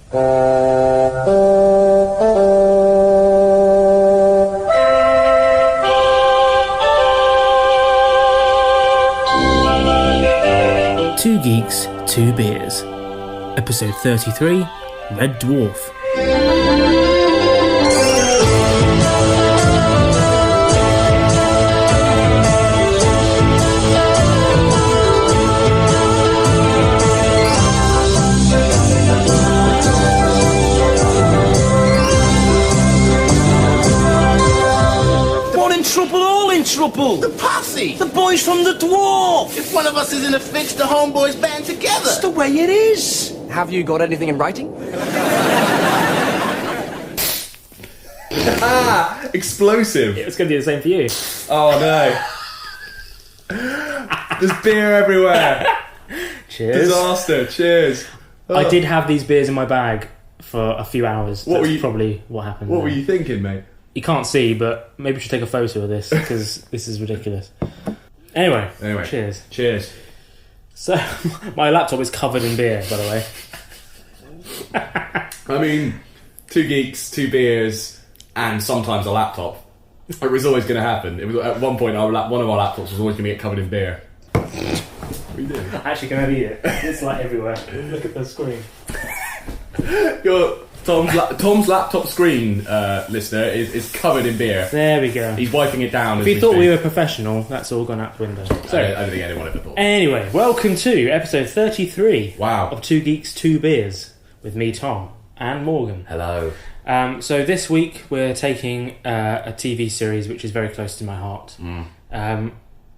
Two Geeks, Two Beers. Episode 33, Red Dwarf. Trouble! The posse! The boys from the Dwarf! If one of us is in a fix, the homeboys band together! That's the way it is! Have you got anything in writing? Explosive! It was going to be the same for you. Oh no. There's beer everywhere! Cheers. Disaster, cheers! I did have these beers in my bag for a few hours. What That's were you- probably what happened. What there. were you thinking, mate? You can't see, but maybe we should take a photo of this, because this is ridiculous. Anyway, cheers. Cheers. So, my laptop is covered in beer, by the way. I mean, two geeks, two beers, and sometimes a laptop. It was always going to happen. It was at one point one of our laptops was always going to get covered in beer. What are you doing? Actually, can I eat it? It's like everywhere. Look at the screen. Tom's laptop screen, listener, is covered in beer. There we go. He's wiping it down. If you thought we were professional, that's all gone out the window. So, I don't think anyone ever thought. Anyway, welcome to episode 33 Wow. of Two Geeks, Two Beers, with me, Tom, and Morgan. Hello. So this week we're taking a TV series which is very close to my heart,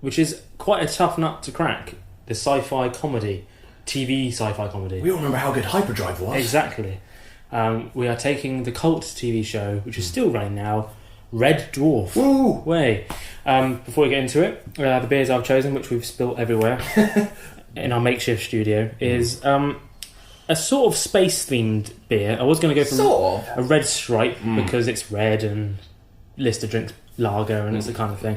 which is quite a tough nut to crack. The sci-fi comedy, TV sci-fi comedy. We all remember how good Hyperdrive was. Exactly. We are taking the cult TV show, which is still running now, Red Dwarf. Woo! Way. Before we get into it, the beers I've chosen, which we've spilt everywhere in our makeshift studio, is a sort of space-themed beer. I was going to go for a red stripe because it's red and Lister drinks lager and it's the kind of thing.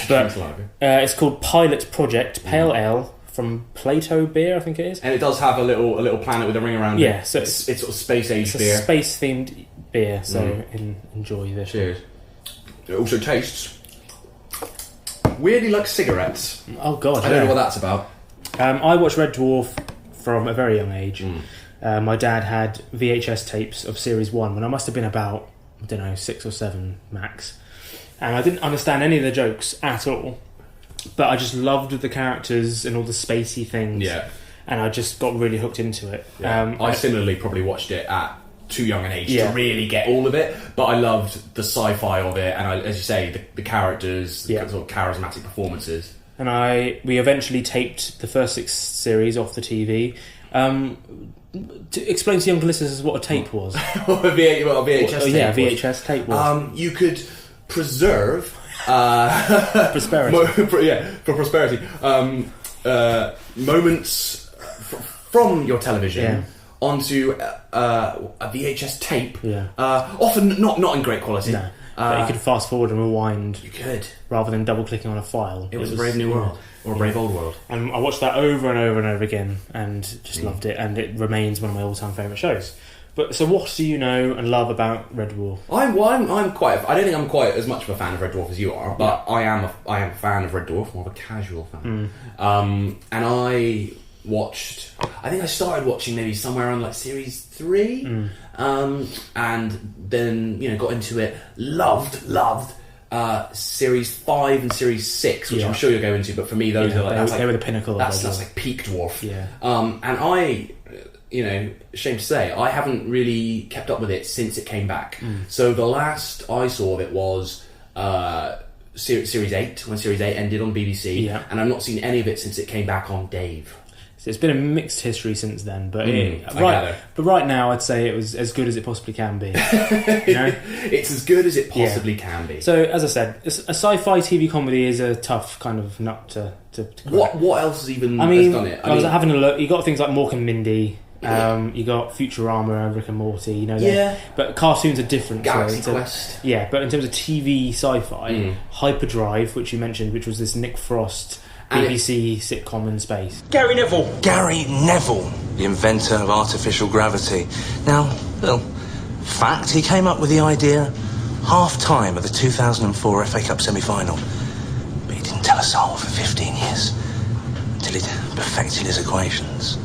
But it's called Pilot Project Pale Ale from Plato Beer, I think it is. And it does have a little planet with a ring around it. Yeah, so it's sort of space-age beer. It's a space-themed beer, so enjoy this. Cheers. It also tastes weirdly like cigarettes. Oh God, I don't know what that's about. I watched Red Dwarf from a very young age. My dad had VHS tapes of Series 1 when I must have been about, 6 or 7 max. And I didn't understand any of the jokes at all. But I just loved the characters and all the spacey things. Yeah. And I just got really hooked into it. Yeah. I similarly probably watched it at too young an age to really get all of it. But I loved the sci-fi of it. And as you say, the characters, the sort of charismatic performances. And we eventually taped the first 6 series off the TV. To explain to younger listeners what a tape was. What a VHS tape was. VHS tape was. You could preserve... prosperity. For prosperity. Moments from your television onto a VHS tape. Often not in great quality. No. But you could fast forward and rewind. You could. Rather than double clicking on a file. It was a brave new world. Or a brave old world. And I watched that over and over and over again and just loved it. And it remains one of my all-time favourite shows. But so, what do you know and love about Red Dwarf? I'm quite. I don't think I'm quite as much of a fan of Red Dwarf as you are, but I am a fan of Red Dwarf, more of a casual fan. And I watched. I think I started watching maybe somewhere around like series 3, and then got into it. Loved series 5 and series 6, which I'm sure you'll go into. But for me, those are like they were the pinnacle. That's like peak Dwarf. Yeah. And I. Shame to say, I haven't really kept up with it since it came back. So the last I saw of it was Series 8, when Series 8 ended on BBC, and I've not seen any of it since it came back on Dave. So it's been a mixed history since then, but right now I'd say it was as good as it possibly can be. It's as good as it possibly can be. So as I said, a sci-fi TV comedy is a tough kind of nut to What else has even has done it? I was having a look. You got things like Mork and Mindy. You got Futurama and Rick and Morty, but cartoons are different. Galaxy Quest. Yeah, but in terms of TV sci-fi, Hyperdrive, which you mentioned, which was this Nick Frost BBC sitcom in space. Gary Neville. Gary Neville, the inventor of artificial gravity. Now, little fact, he came up with the idea half-time of the 2004 FA Cup semi-final. But he didn't tell a soul for 15 years, until he'd perfected his equations.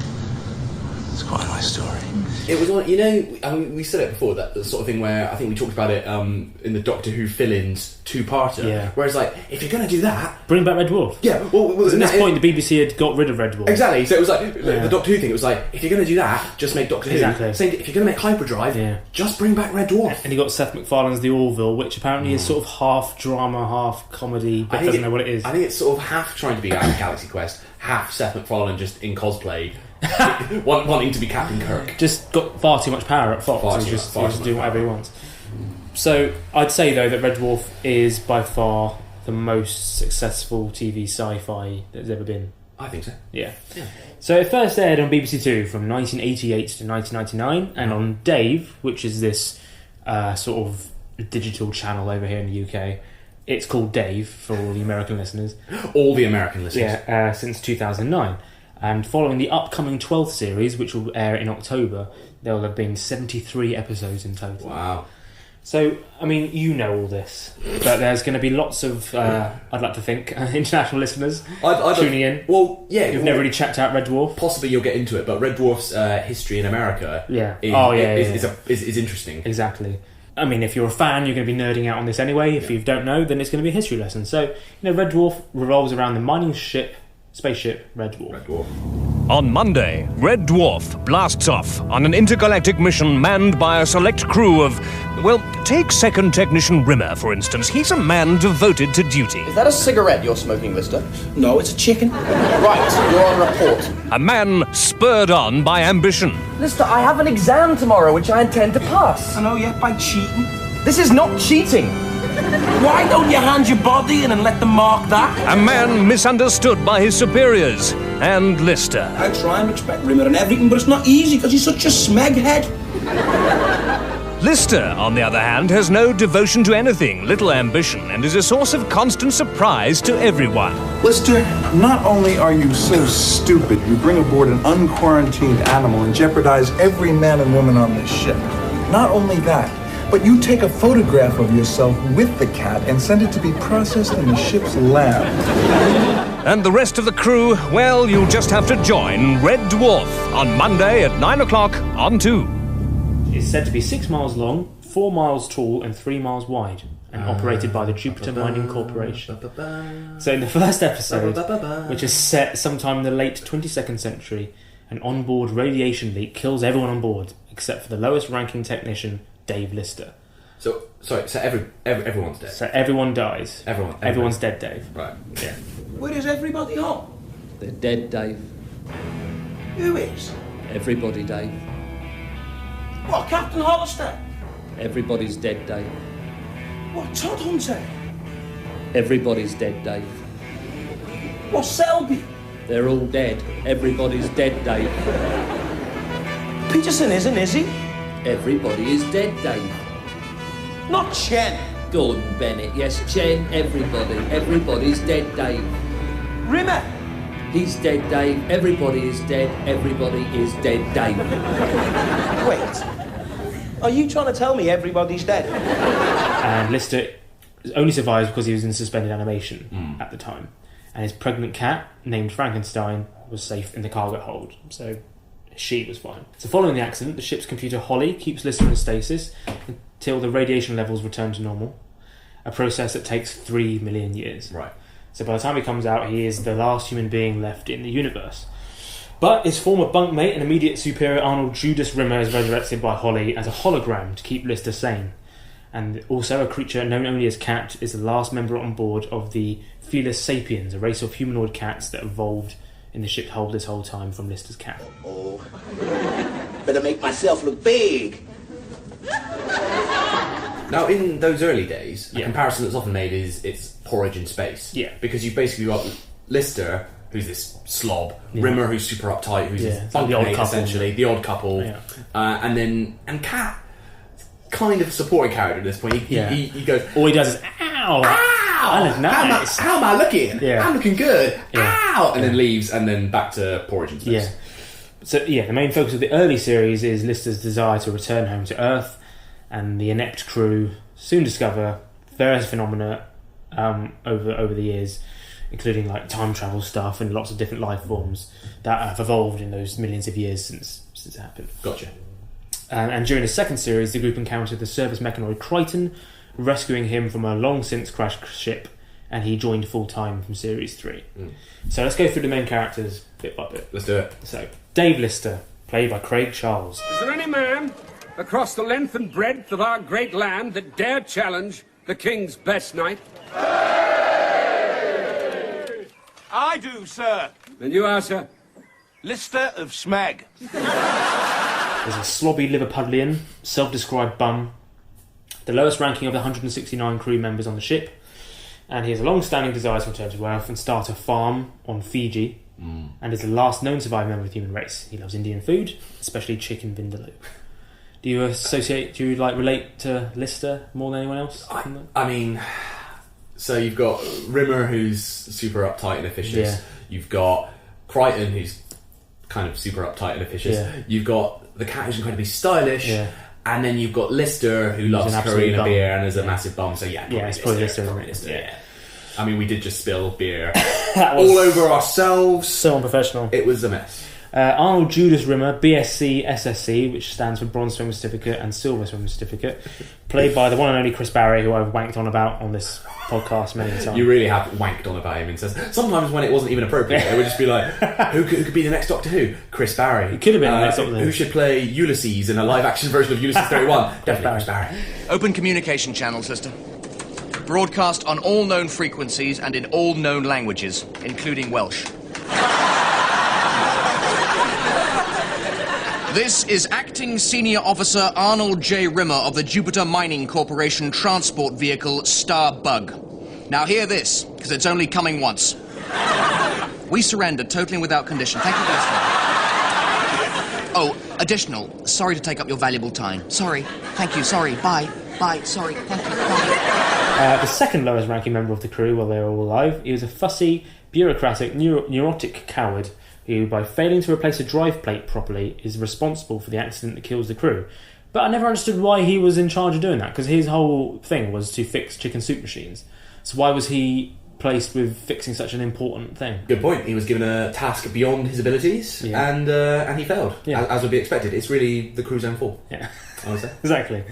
It's quite a nice story. It was on, you know, I mean, we said it before, that the sort of thing where I think we talked about it in the Doctor Who fill-ins two-parter. Yeah. Whereas, like, if you're going to do that... Bring back Red Dwarf. Yeah, well At this point, the BBC had got rid of Red Dwarf. Exactly, so it was like, the Doctor Who thing, it was like, if you're going to do that, just make Doctor Who. Same, if you're going to make Hyperdrive, just bring back Red Dwarf. And you got Seth MacFarlane's The Orville, which apparently is sort of half drama, half comedy, but doesn't know what it is. I think it's sort of half trying to be like Galaxy Quest, half Seth MacFarlane just in cosplay, wanting to be Captain Kirk. Just got far too much power at Fox. He's just doing whatever he wants. So I'd say though that Red Dwarf is by far the most successful TV sci-fi there's ever been. I think so. Yeah. So it first aired on BBC Two from 1988 to 1999, and on Dave, which is this sort of digital channel over here in the UK. It's called Dave for all the American listeners. All the American listeners. Yeah, since 2009. And following the upcoming 12th series, which will air in October, there will have been 73 episodes in total. Wow. So, I mean, you know all this, but there's going to be lots of, I'd like to think, international listeners tuning in. Well, yeah. Who've never really checked out Red Dwarf. Possibly you'll get into it, but Red Dwarf's history in America is interesting. Exactly. I mean, if you're a fan, you're going to be nerding out on this anyway. If you don't know, then it's going to be a history lesson. So, Red Dwarf revolves around the mining spaceship Red Dwarf. On Monday, Red Dwarf blasts off on an intergalactic mission manned by a select crew of, well, take Second Technician Rimmer, for instance. He's a man devoted to duty. Is that a cigarette you're smoking, Lister? No, it's a chicken. Right, you're on report. A man spurred on by ambition. Lister, I have an exam tomorrow which I intend to pass. I know, yeah, by cheating. This is not cheating. Why don't you hand your body in and let them mark that? A man misunderstood by his superiors. And Lister. I try and respect Rimmer and everything, but it's not easy because he's such a smeghead. Lister, on the other hand, has no devotion to anything, little ambition, and is a source of constant surprise to everyone. Lister, not only are you so stupid, you bring aboard an unquarantined animal and jeopardize every man and woman on this ship. Not only that, but you take a photograph of yourself with the cat and send it to be processed in the ship's lab. And the rest of the crew, well, you'll just have to join Red Dwarf on Monday at 9 o'clock on 2. It's said to be 6 miles long, 4 miles tall and 3 miles wide, and operated by the Jupiter Mining Corporation. So in the first episode, which is set sometime in the late 22nd century, an onboard radiation leak kills everyone on board, except for the lowest ranking technician, Dave Lister. So everyone's dead. So everyone dies. Everyone's dead, Dave. Right. Yeah. Where is everybody home? They're dead, Dave. Who is? Everybody, Dave. What, Captain Hollister? Everybody's dead, Dave. What, Todd Hunter? Everybody's dead, Dave. What, Selby? They're all dead. Everybody's dead, Dave. Peterson isn't, is he? Everybody is dead, Dave. Not Chen. Gordon Bennett, yes, Chen, everybody. Everybody's dead, Dave. Rimmer. He's dead, Dave. Everybody is dead. Everybody is dead, Dave. Wait. Are you trying to tell me everybody's dead? And Lister only survives because he was in suspended animation at the time. And his pregnant cat, named Frankenstein, was safe in the cargo hold. So she was fine. So following the accident, the ship's computer Holly keeps Lister in stasis until the radiation levels return to normal. A process that takes 3 million years. Right. So by the time he comes out, he is the last human being left in the universe. But his former bunkmate and immediate superior Arnold Judas Rimmer is resurrected by Holly as a hologram to keep Lister sane. And also a creature known only as Cat is the last member on board of the Felis sapiens, a race of humanoid cats that evolved in the ship's hold this whole time from Lister's cat. Oh, better make myself look big. Now, in those early days, a comparison that's often made is it's porridge in space. Yeah. Because you've basically got Lister, who's this slob, Rimmer, who's super uptight, who's this bunkmate, essentially, the odd couple, and Cat, kind of a supporting character at this point. He goes, all he does is, ow! Ow! I look nice. How am I looking? Yeah. I'm looking good. Yeah. Ow! And then leaves, and then back to porridge and space. Yeah. So, the main focus of the early series is Lister's desire to return home to Earth, and the inept crew soon discover various phenomena over the years, including like time travel stuff and lots of different life forms that have evolved in those millions of years since it happened. Gotcha. And during the second series, the group encountered the service mechanoid Crichton, rescuing him from a long since crashed ship, and he joined full time from series 3. So let's go through the main characters bit by bit. Let's do it. So, Dave Lister, played by Craig Charles. Is there any man across the length and breadth of our great land that dare challenge the King's best knight? I do, sir. And you are, sir? Lister of Smeg. There's a slobby Liverpudlian, self-described bum, the lowest ranking of the 169 crew members on the ship, and he has a long-standing desire to return to Earth and start a farm on Fiji, and is the last known surviving member of the human race. He loves Indian food, especially chicken vindaloo. Do you relate to Lister more than anyone else? I mean, so you've got Rimmer, who's super uptight and officious. Yeah. You've got Crichton, who's kind of super uptight and officious. Yeah. You've got the cat, who's incredibly stylish. Yeah. And then you've got Lister, who loves an curry and a absolute beer bum. and is a massive bum. So it's probably Lister, isn't it? Lister, Yeah. I mean, we did just spill beer That was all over ourselves. so unprofessional. It was a mess. Arnold Judas Rimmer, BSc SSC, which stands for Bronze Swimmer Certificate and Silver Swimmer Certificate, played by the one and only Chris Barry, who I've wanked on about on this podcast many times. You really have wanked on about him. And sometimes when it wasn't even appropriate, it would just be like, who could be the next Doctor Who? Chris Barry. It could have been the next Doctor Who. Who should play Ulysses in a live-action version of Ulysses 31? Definitely Chris Barry. Open communication channel, sister. Broadcast on all known frequencies and in all known languages, including Welsh. This is Acting Senior Officer Arnold J. Rimmer of the Jupiter Mining Corporation transport vehicle Star Bug. Now hear this, because it's only coming once. We surrender totally and without condition. Thank you for listening. Oh, additional. Sorry to take up your valuable time. Sorry. Thank you. Sorry. Bye. Bye. Sorry. Thank you. Bye. The second lowest ranking member of the crew, while they were all alive, he was a fussy, bureaucratic, neurotic coward who, by failing to replace a drive plate properly, is responsible for the accident that kills the crew. But I never understood why he was in charge of doing that, because his whole thing was to fix chicken soup machines. So why was he placed with fixing such an important thing? Good point. He was given a task beyond his abilities, and he failed, as would be expected. It's really the crew's own fault. Yeah, I would say. Exactly.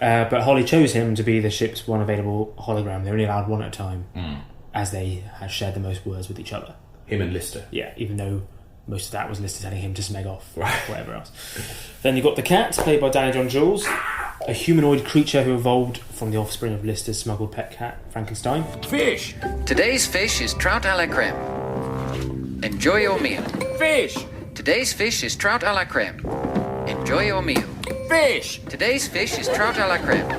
But Holly chose him to be the ship's one available hologram. They only allowed one at a time, as they had shared the most words with each other. Him and Lister. Yeah, even though most of that was Lister telling him to smeg off, or whatever else. Then you've got the cat, played by Danny John Jules, a humanoid creature who evolved from the offspring of Lister's smuggled pet cat, Frankenstein. Fish! Today's fish is trout a la creme. Enjoy your meal. Fish! Today's fish is trout a la creme. Enjoy your meal. Fish! Today's fish is trout a la creme.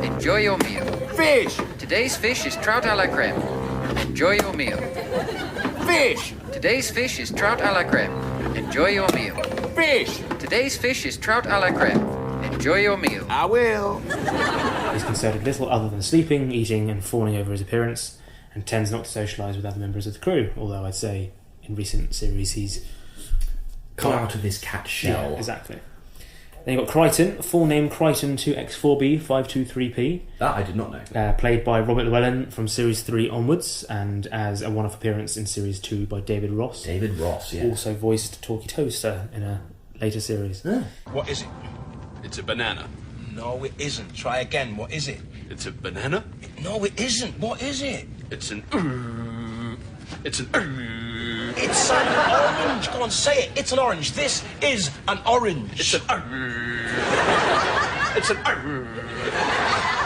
Enjoy your meal. Fish! Today's fish is trout a la creme. Enjoy your meal. Fish! Today's fish is trout a la creme. Enjoy your meal. Fish! Today's fish is trout a la creme. Enjoy your meal. I will. He's concerned with little other than sleeping, eating, and fawning over his appearance, and tends not to socialise with other members of the crew, although I'd say in recent series he's Come out of his cat shell. Yeah, exactly. Then you've got Crichton, full name Crichton 2X4B 523P. That I did not know. Played by Robert Llewellyn from Series 3 onwards, and as a one-off appearance in Series 2 by David Ross. David Ross, yeah. Also voiced Talkie Toaster in a later series. What is it? It's a banana. No, it isn't. Try again. What is it? It's a banana? No, it isn't. What is it? It's an... It's an orange. Go on, say it. It's an orange. This is an orange. It's an... It's an...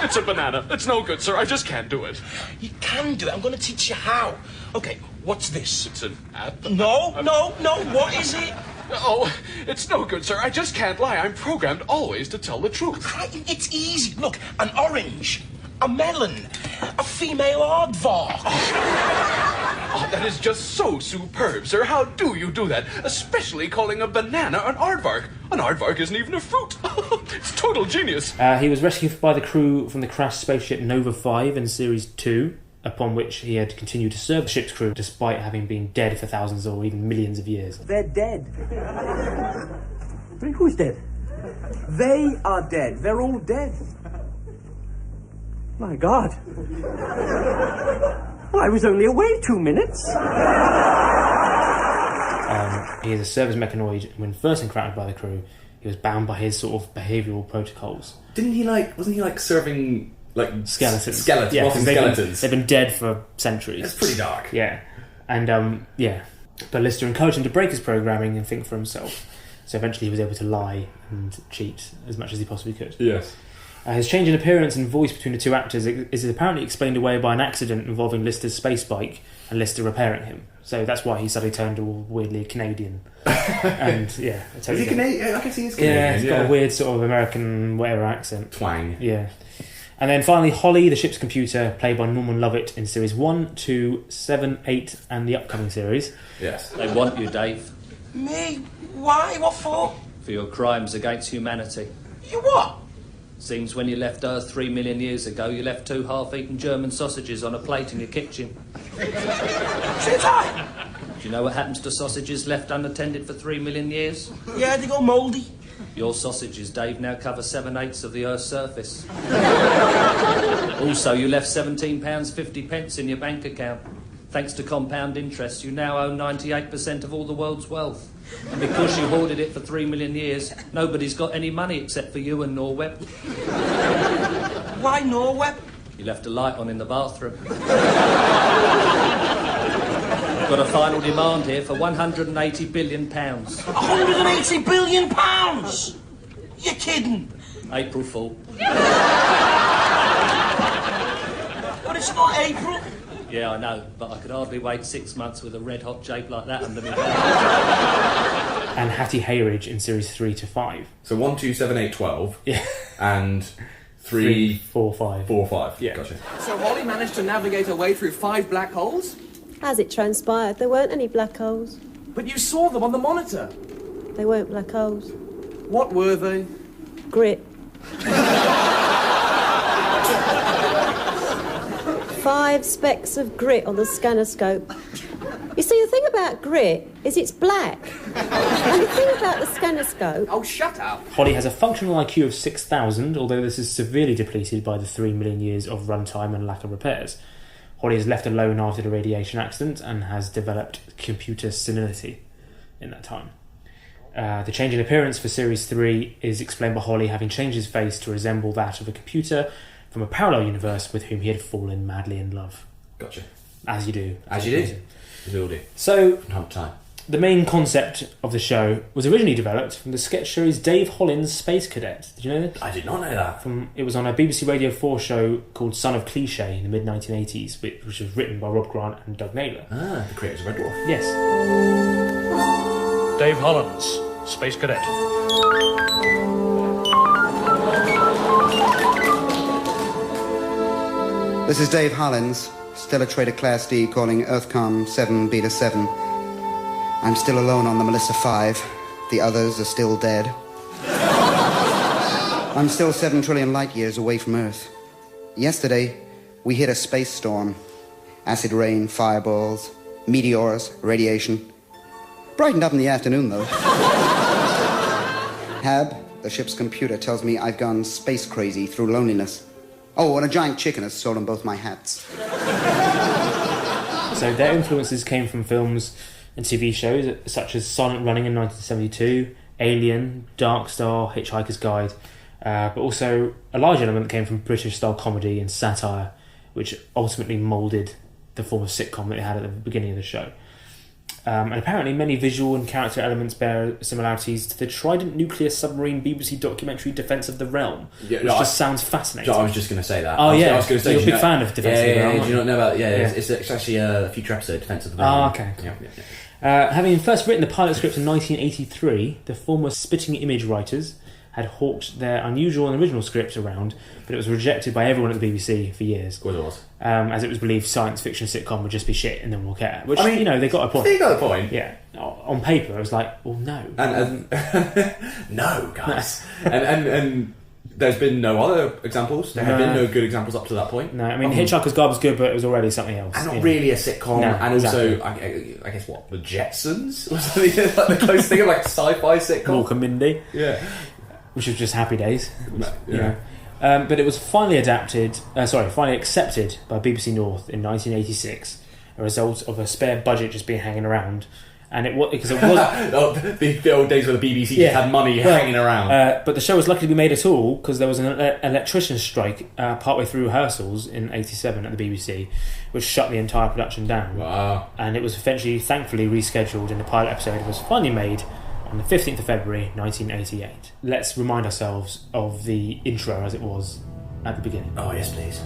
It's a banana. It's no good, sir. I just can't do it. You can do it. I'm going to teach you how. Okay, what's this? It's an apple. No. What is it? Oh, it's no good, sir. I just can't lie. I'm programmed always to tell the truth. Crichton, it's easy. Look, an orange, a melon, a female aardvark. Oh, that is just so superb, sir. How do you do that? Especially calling a banana an aardvark. An aardvark isn't even a fruit. It's total genius. He was rescued by the crew from the crashed spaceship Nova 5 in Series 2. upon which he had continued to serve the ship's crew despite having been dead for thousands or even millions of years. They're dead. Who's dead? They are dead. They're all dead. My God. Well, I was only away 2 minutes. He is a service mechanoid, and when first encountered by the crew, he was bound by his sort of behavioural protocols. Wasn't he serving skeletons? Skeletons. They've been dead for centuries. That's pretty dark. Yeah. And but Lister encouraged him to break his programming and think for himself. So eventually he was able to lie and cheat as much as he possibly could. Yes. His change in appearance and voice between the two actors is apparently explained away by an accident involving Lister's space bike and Lister repairing him. So that's why he suddenly turned all weirdly Canadian. And yeah, is he Canadian? I can see he's Canadian. Yeah, he's got a weird sort of American whatever accent. Twang. Yeah. And then finally, Holly, the ship's computer, played by Norman Lovett in series 1, 2, 7, 8, and the upcoming series. Yes. They want you, Dave. Me? Why? What for? For your crimes against humanity. You what? Seems when you left Earth 3 million years ago, you left 2 half-eaten German sausages on a plate in your kitchen. Did I? Do you know what happens to sausages left unattended for 3 million years? Yeah, they go mouldy. Your sausages, Dave, now cover 7/8 of the Earth's surface. Also, you left £17.50 in your bank account. Thanks to compound interest, you now own 98% of all the world's wealth. And because you hoarded it for 3 million years, nobody's got any money except for you and Norweb. Why Norweb? You left a light on in the bathroom. I've got a final demand here for £180 billion. £180 billion? You're kidding. April Fool. But it's not April. Yeah, I know, but I could hardly wait 6 months with a red-hot jape like that under me. And Hattie Hayridge in series 3 to 5. So 1, 2, 7, 8, 12. Yeah. And 3, 4, 5. 4, 5. Yeah. Gotcha. So Holly managed to navigate her way through 5 black holes? As it transpired, there weren't any black holes. But you saw them on the monitor. They weren't black holes. What were they? Grit. 5 specks of grit on the scannerscope. You see, the thing about grit is it's black. And the thing about the scannerscope... Oh, shut up! Holly has a functional IQ of 6,000, although this is severely depleted by the 3 million years of runtime and lack of repairs. Holly is left alone after the radiation accident and has developed computer senility in that time. The change in appearance for Series 3 is explained by Holly having changed his face to resemble that of a computer from a parallel universe with whom he had fallen madly in love. Gotcha. As you do. As you do. As we all do. So, from time to time. The main concept of the show was originally developed from the sketch series Dave Holland's Space Cadet. Did you know this? I did not know that. It was on a BBC Radio 4 show called Son of Cliché in the mid-1980s, which was written by Rob Grant and Doug Naylor. Ah, the creators of Red Dwarf. Yes. Dave Holland's Space Cadet. This is Dave Hollins, Stellar Trader Class D, calling Earthcom 7 Beta 7. I'm still alone on the Melissa 5. The others are still dead. I'm still 7 trillion light years away from Earth. Yesterday, we hit a space storm. Acid rain, fireballs, meteors, radiation. Brightened up in the afternoon, though. Hab, the ship's computer, tells me I've gone space crazy through loneliness. Oh, and a giant chicken has stolen both my hats. So their influences came from films and TV shows such as Silent Running in 1972, Alien, Dark Star, Hitchhiker's Guide, but also a large element came from British-style comedy and satire, which ultimately moulded the form of sitcom that they had at the beginning of the show. And apparently many visual and character elements bear similarities to the Trident nuclear submarine BBC documentary Defence of the Realm, which just sounds fascinating. I was just going to say that. Oh, yeah. I was going to say, you're a big fan of Defence of the Realm. Do you not know about it? Yeah, it's actually a future episode, Defence of the Realm. Oh, okay. Yeah. Having first written the pilot script in 1983, the former Spitting Image writers had hawked their unusual and original script around, but it was rejected by everyone at the BBC for years. Of course it was. As it was believed science fiction sitcom would just be shit and no one will care. Which, I mean, they got a point. They got a point. Yeah. On paper, it was like, well, no. And no, guys. and there's been no other examples. There have been no good examples up to that point. No, I mean, Hitchhiker's Guide was good, but it was already something else. And not really a sitcom. No, and exactly. also, I guess, what, the Jetsons? Was the close thing of like a sci-fi sitcom? Mork and Mindy. Yeah. Which was just Happy Days. Yeah. But it was finally accepted by BBC North in 1986, a result of a spare budget just being hanging around. And it was because it was the old days where the BBC just had money hanging around. But the show was lucky to be made at all because there was an electrician's strike partway through rehearsals in '87 at the BBC, which shut the entire production down. Wow! And it was eventually, thankfully, rescheduled, and the pilot episode was finally made on the 15th of February 1988. Let's remind ourselves of the intro as it was at the beginning. Oh yes, please.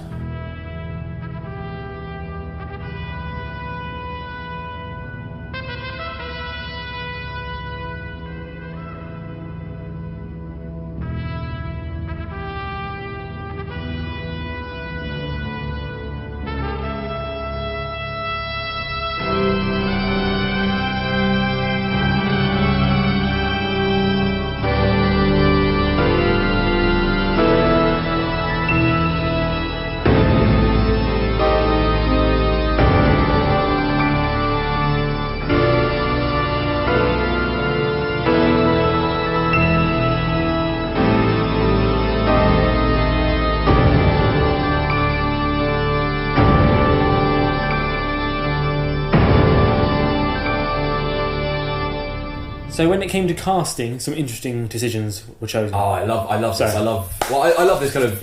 So when it came to casting, some interesting decisions were chosen. Oh, I love this. I love this kind of,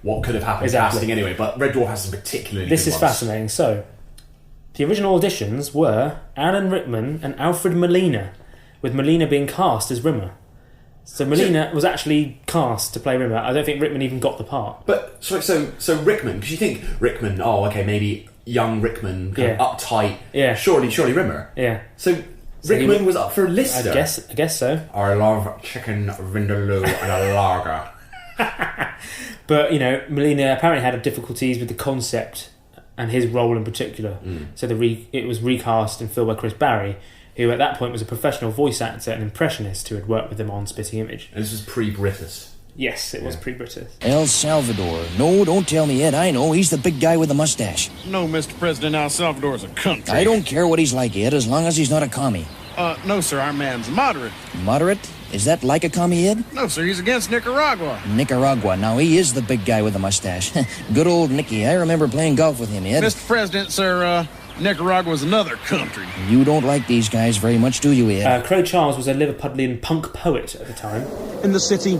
what could have happened casting anyway, but Red Dwarf has some particularly This good is ones. fascinating. So, the original auditions were Alan Rickman and Alfred Molina, with Molina being cast as Rimmer. So Molina was actually cast to play Rimmer. I don't think Rickman even got the part. But, so Rickman, because you think Rickman, maybe young Rickman, kind of uptight, surely Rimmer. Yeah. So Rickman was up for Lister. I guess so. I love chicken vindaloo and a lager. But, Molina apparently had difficulties with the concept and his role in particular. So it was recast and filled by Chris Barry, who at that point was a professional voice actor and impressionist who had worked with him on Spitting Image. And this was pre-British. Yes, it was pre-British. El Salvador. No, don't tell me Ed. I know. He's the big guy with the mustache. No, Mr. President, El Salvador's a country. I don't care what he's like, Ed, as long as he's not a commie. No, sir, our man's moderate. Moderate? Is that like a commie, Ed? No, sir, he's against Nicaragua. Nicaragua. Now, he is the big guy with the mustache. Good old Nicky. I remember playing golf with him, Ed. Mr. President, sir, Nicaragua's another country. You don't like these guys very much, do you, Ed? Crow Charles was a Liverpudlian punk poet at the time. In the city,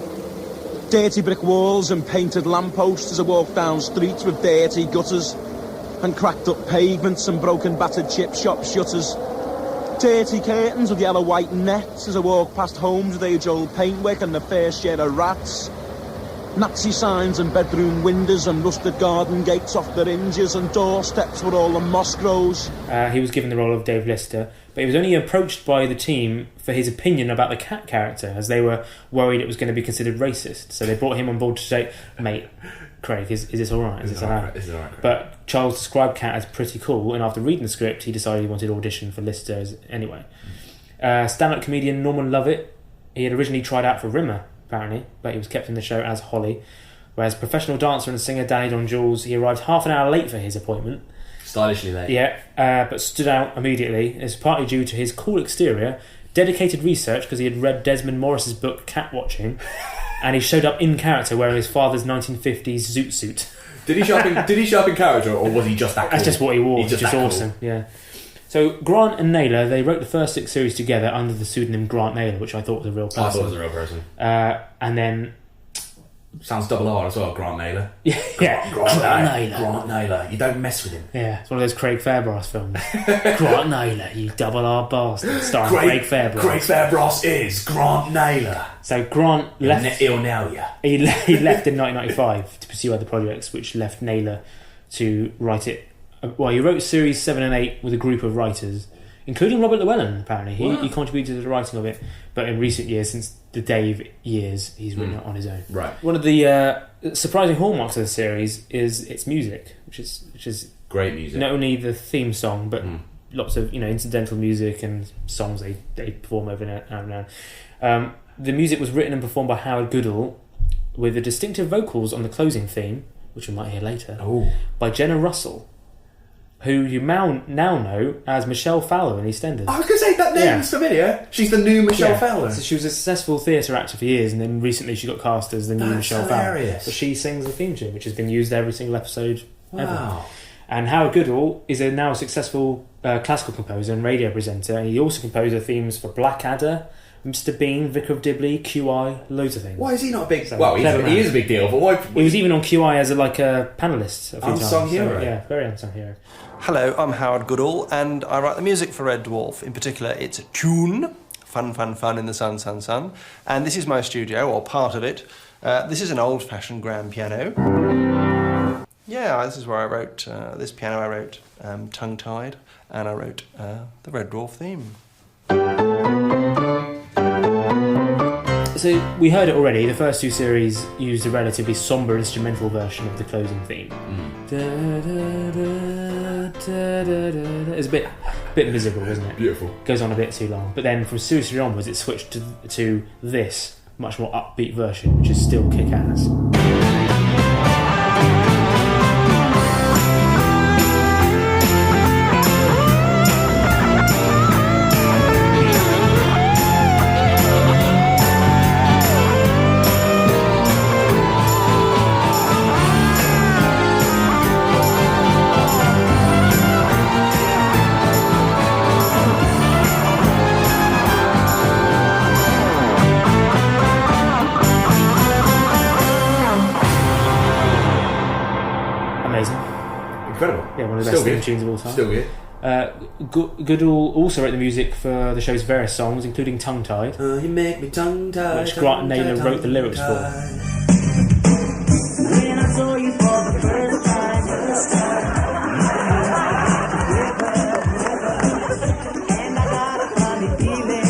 dirty brick walls and painted lampposts as I walk down streets with dirty gutters and cracked up pavements and broken battered chip shop shutters. Dirty curtains with yellow-white nets as I walk past homes with age-old paintwork and the fair share of rats. Nazi signs and bedroom windows and rusted garden gates off their hinges and doorsteps where all the moss grows. He was given the role of Dave Lister, but he was only approached by the team for his opinion about the cat character, as they were worried it was going to be considered racist. So they brought him on board to say, mate, Craig, is this alright? Is this allowed? But Charles described Cat as pretty cool, and after reading the script, he decided he wanted to audition for Lister anyway. Stand-up comedian Norman Lovett, he had originally tried out for Rimmer, apparently, but he was kept in the show as Holly. Whereas professional dancer and singer Danny Don Jules, he arrived half an hour late for his appointment. Stylishly late. Yeah, but stood out immediately. It's partly due to his cool exterior, dedicated research because he had read Desmond Morris's book Cat Watching, and he showed up in character wearing his father's 1950s zoot suit. Did he show up in character, or was he just that cool? That's just what he wore. He's just awesome. Cool. Yeah. So Grant and Naylor, they wrote the first 6 series together under the pseudonym Grant Naylor, which I thought was a real person. I thought it was a real person. And then sounds double R as well, Grant Naylor. Yeah, Grant Naylor. You don't mess with him. Yeah, it's one of those Craig Fairbrass films. Grant Naylor, you double R bastard. Starring Craig Fairbrass. Craig Fairbrass is Grant Naylor. So Grant left. He'll nail you. He left in 1995 to pursue other projects, which left Naylor to write it. Well, he wrote series 7 and 8 with a group of writers, including Robert Llewellyn, apparently. He contributed to the writing of it, but in recent years, since the Dave years, he's written it on his own. Right. One of the surprising hallmarks of the series is its music, which is great music. Not only the theme song, but lots of incidental music and songs they perform over and over. The music was written and performed by Howard Goodall, with the distinctive vocals on the closing theme, which we might hear later, by Jenna Russell, who you now know as Michelle Fowler in EastEnders. I was going to say, that name's familiar. She's the new Michelle Fowler. So she was a successful theatre actor for years, and then recently she got cast as the new Michelle Fowler. But she sings the theme tune, which has been used every single episode ever. And Howard Goodall is now a successful classical composer and radio presenter, and he also composed the themes for Blackadder, Mr. Bean, Vicar of Dibley, QI, loads of things. Why is he not a big... Well, he is a big deal, but why... He was even on QI as a panellist a few times. Unsung hero. Yeah, very unsung hero. Hello, I'm Howard Goodall, and I write the music for Red Dwarf. In particular, it's a tune, fun, fun, fun in the sun, sun, sun. And this is my studio, or part of it. This is an old-fashioned grand piano. Yeah, this is where I wrote, this piano I wrote Tongue-Tied, and I wrote the Red Dwarf theme. So we heard it already. The first two series used a relatively sombre instrumental version of the closing theme. It's a bit miserable, isn't it? Beautiful. Goes on a bit too long. But then from series 3 onwards, it switched to this much more upbeat version, which is still kick-ass. Incredible. Yeah, one of the best theme tunes of all time. Still good. Goodall also wrote the music for the show's various songs, including Tongue-Tied. You make me tongue-tied. Which Doug Naylor wrote the lyrics for. When I saw you for the first time, and I got a funny feeling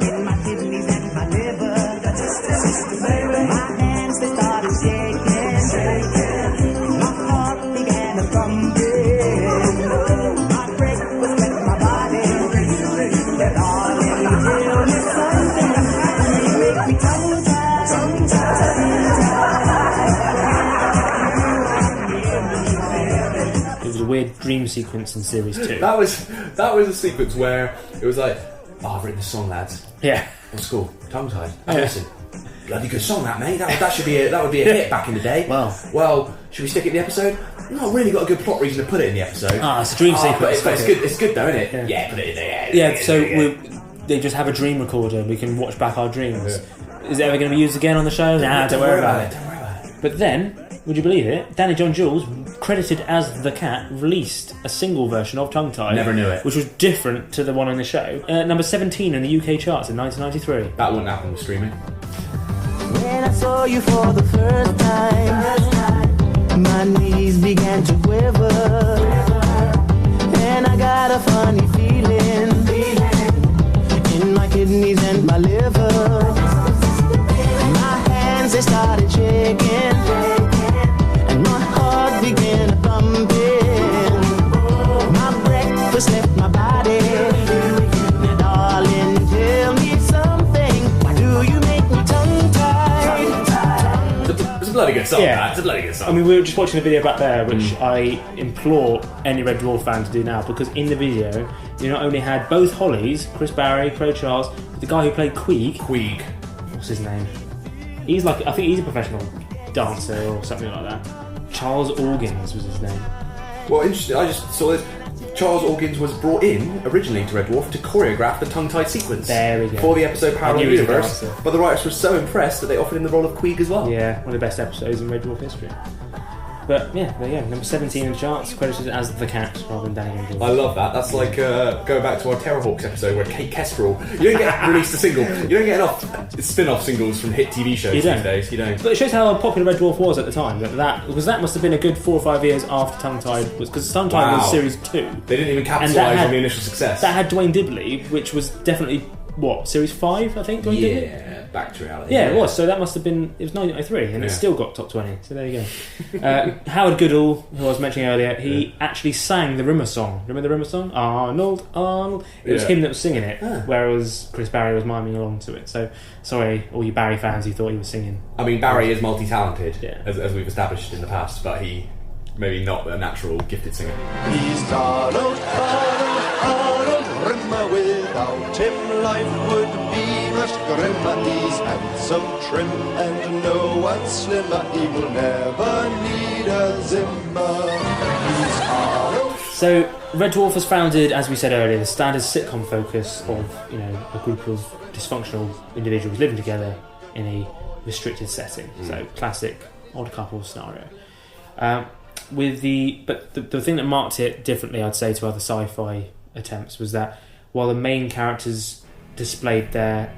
in my kidneys and my liver. My hands, they started shaking. My heart began to thumping. My breath was left my body. Darling, tell me something. You make me tongue-tied, It was a weird dream sequence in series 2. That was a sequence where it was like, I've written this song, lads. Yeah. What's cool? Tongue-tied. Listen. Bloody good song, that, mate. That would be a hit back in the day. Well, should we stick it in the episode? Not really got a good plot reason to put it in the episode. It's a dream sequence. But it's good though, isn't it? Yeah, put it in there. Yeah, so they just have a dream recorder. We can watch back our dreams. Yeah. Is it ever going to be used again on the show? Nah, don't worry about it. But then, would you believe it? Danny John Jules, credited as the Cat, released a single version of Tongue-Tied. Never knew it. Which was different to the one on the show. Number 17 in the UK charts in 1993. That wouldn't happen with streaming. When I saw you for the first time, my knees began to quiver, and I got a funny feeling in my kidneys and my liver. My hands, they started shaking, and my heart began thumping. My breath left my body. Darling, tell me something. Why do you make me tongue-tied? It's a bloody good song, that. It's a bloody good song. I mean, we were just watching a video back there, which I implore any Red Dwarf fan to do now, because in the video, you not only had both Hollies, Chris Barry, Craig Charles, but the guy who played Queeg. What's his name? I think he's a professional dancer or something like that. Charles Organs was his name. Well, interesting. I just saw this. Charles Organs was brought in originally to Red Dwarf to choreograph the tongue-tied sequence. There we go. For the episode Parallel Universe. But the writers were so impressed that they offered him the role of Queeg as well. Yeah, one of the best episodes in Red Dwarf history. But yeah, there you go. Number 17 in the charts, credited as the Cat rather than Danny John Jules. I love that. That's like going back to our Terrorhawks episode where Kate Kestrel. You don't get released a single. You don't get enough spin-off singles from hit TV shows these days. You don't. But it shows how popular Red Dwarf was at the time. Because that must have been a good 4 or 5 years after Tongue-Tied was, because Tongue-Tied was series 2. They didn't even capitalise on the initial success. That had Dwayne Dibley, which was definitely Series 5, I think? Did it? Yeah, Back to Reality. Yeah, it was. So that must have been... It was 1993, and it still got top 20. So there you go. Howard Goodall, who I was mentioning earlier, he actually sang the Rimmer song. Remember the Rimmer song? Arnold, Arnold. It was him that was singing it, whereas Chris Barry was miming along to it. So, sorry, all you Barry fans who thought he was singing. I mean, Barry is multi-talented, as we've established in the past, but he... maybe not a natural gifted singer. He's Arnold, Arnold Rimmer. Without him life would be much grimmer. He's handsome, trim, and no one slimmer. He will never need a Zimmer. He's Arnold. So, Red Dwarf was founded, as we said earlier, the standard sitcom focus of, a group of dysfunctional individuals living together in a restricted setting. So, classic odd couple scenario. The thing that marked it differently, I'd say, to other sci-fi attempts was that while the main characters displayed their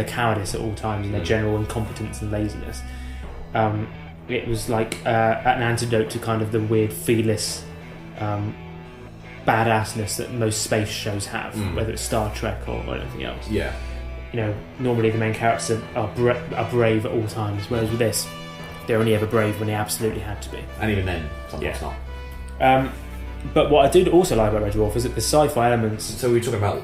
cowardice at all times and their general incompetence and laziness, it was like an antidote to kind of the weird fearless badassness that most space shows have, whether it's Star Trek or anything else. Yeah. Normally the main characters are brave at all times, whereas with this, they're only ever brave when they absolutely had to be. And even then, sometimes not. But what I do also like about Red Dwarf is that the sci-fi elements... So we were talking about,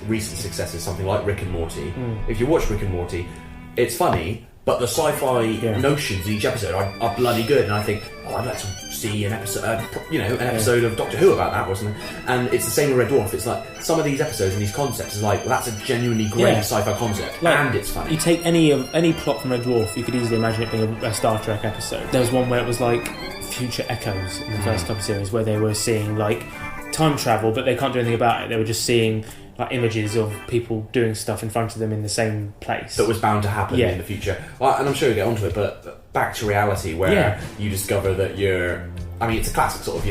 recent successes, something like Rick and Morty. If you watch Rick and Morty, it's funny, but the sci-fi notions in each episode are bloody good. And I think, I'd like to see an episode, an episode of Doctor Who about that or something. And it's the same with Red Dwarf. It's like, some of these episodes and these concepts is like, well, that's a genuinely great sci-fi concept. And it's funny. You take any plot from Red Dwarf, you could easily imagine it being a Star Trek episode. There was one where it was like future echoes in the first couple of series, where they were seeing like time travel, but they can't do anything about it. They were just seeing like images of people doing stuff in front of them in the same place that was bound to happen in the future. Well, and I'm sure we'll get onto it, but Back to Reality, where you discover that it's a classic sort of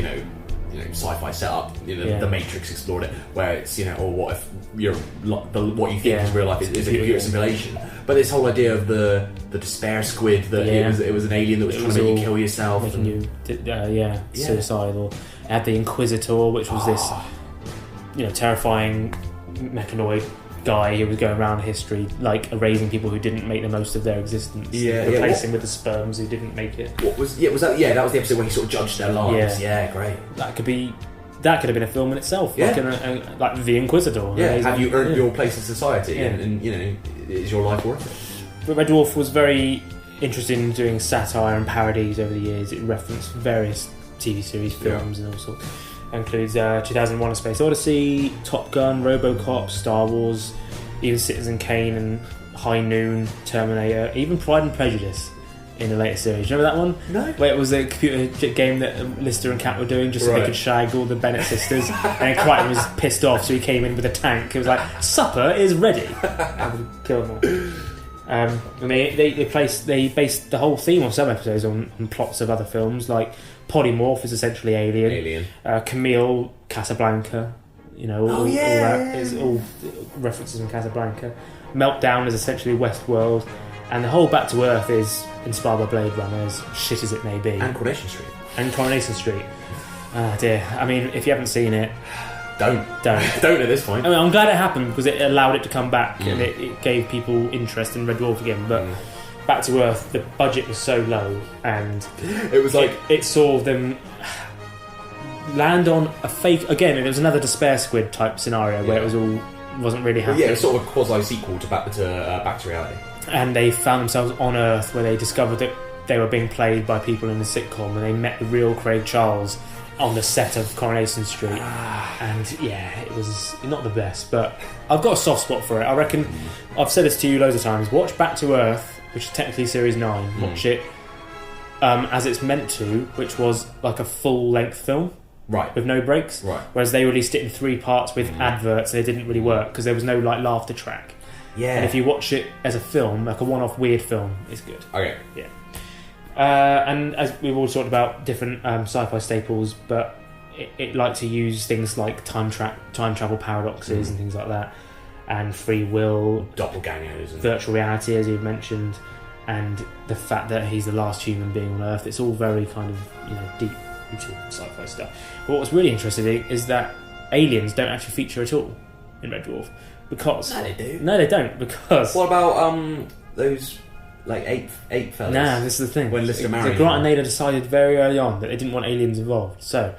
sci-fi setup. The Matrix explored it, where it's or what if what you think is real life is a computer simulation. But this whole idea of the despair squid, that it was an alien that was trying to make you kill yourself, suicidal. It had the Inquisitor, which was this terrifying mechanoid guy who was going around history like erasing people who didn't make the most of their existence, replacing with the sperms who didn't make it. That was the episode where he sort of judged their lives. Great. That could have been a film in itself, like the Inquisitor. Have you earned your place in society, and is your life worth it? But Red Dwarf was very interested in doing satire and parodies over the years. It referenced various TV series, films, and all sorts. Includes 2001: A Space Odyssey, Top Gun, RoboCop, Star Wars, even Citizen Kane and High Noon, Terminator, even Pride and Prejudice in the latest series. Remember that one? No. Where it was a computer game that Lister and Kat were doing just so they could shag all the Bennett sisters, and Crichton was pissed off, so he came in with a tank. It was like, supper is ready, and would kill them all. And they based the whole theme of some episodes on plots of other films, like Polymorph is essentially Alien. Camille, Casablanca. All that is all references in Casablanca. Meltdown is essentially Westworld, and the whole Back to Earth is inspired by Blade Runner, as shit as it may be. And Coronation Street. Ah, dear. I mean, if you haven't seen it, don't at this point. I mean, I'm glad it happened because it allowed it to come back and it gave people interest in Red Dwarf again. But Back to Earth, the budget was so low, and it was like it saw them land on a fake. Again, it was another Despair Squid type scenario where it wasn't really happening. It was sort of a quasi sequel to Back to Reality. And they found themselves on Earth, where they discovered that they were being played by people in the sitcom, and they met the real Craig Charles on the set of Coronation Street. And it was not the best, but I've got a soft spot for it. I reckon, I've said this to you loads of times, watch Back to Earth, which is technically series 9, watch it as it's meant to, which was like a full length film, right, with no breaks, right. Whereas they released it in 3 parts with adverts, and it didn't really work because there was no like laughter track. And if you watch it as a film, like a one-off weird film, it's good. Okay. Yeah. And as we've all talked about different sci-fi staples, but it liked to use things like time travel paradoxes and things like that, and free will, doppelgangers, and virtual reality, as you've mentioned, and the fact that he's the last human being on Earth. It's all very kind of deep rooted sci-fi stuff. But what was really interesting is that aliens don't actually feature at all in Red Dwarf. Because No, they do. No, they don't. Because What about those like eight fellas? nah, this is the thing. When Lister So married Grant them. and Naylor decided very early on that they didn't want aliens involved. So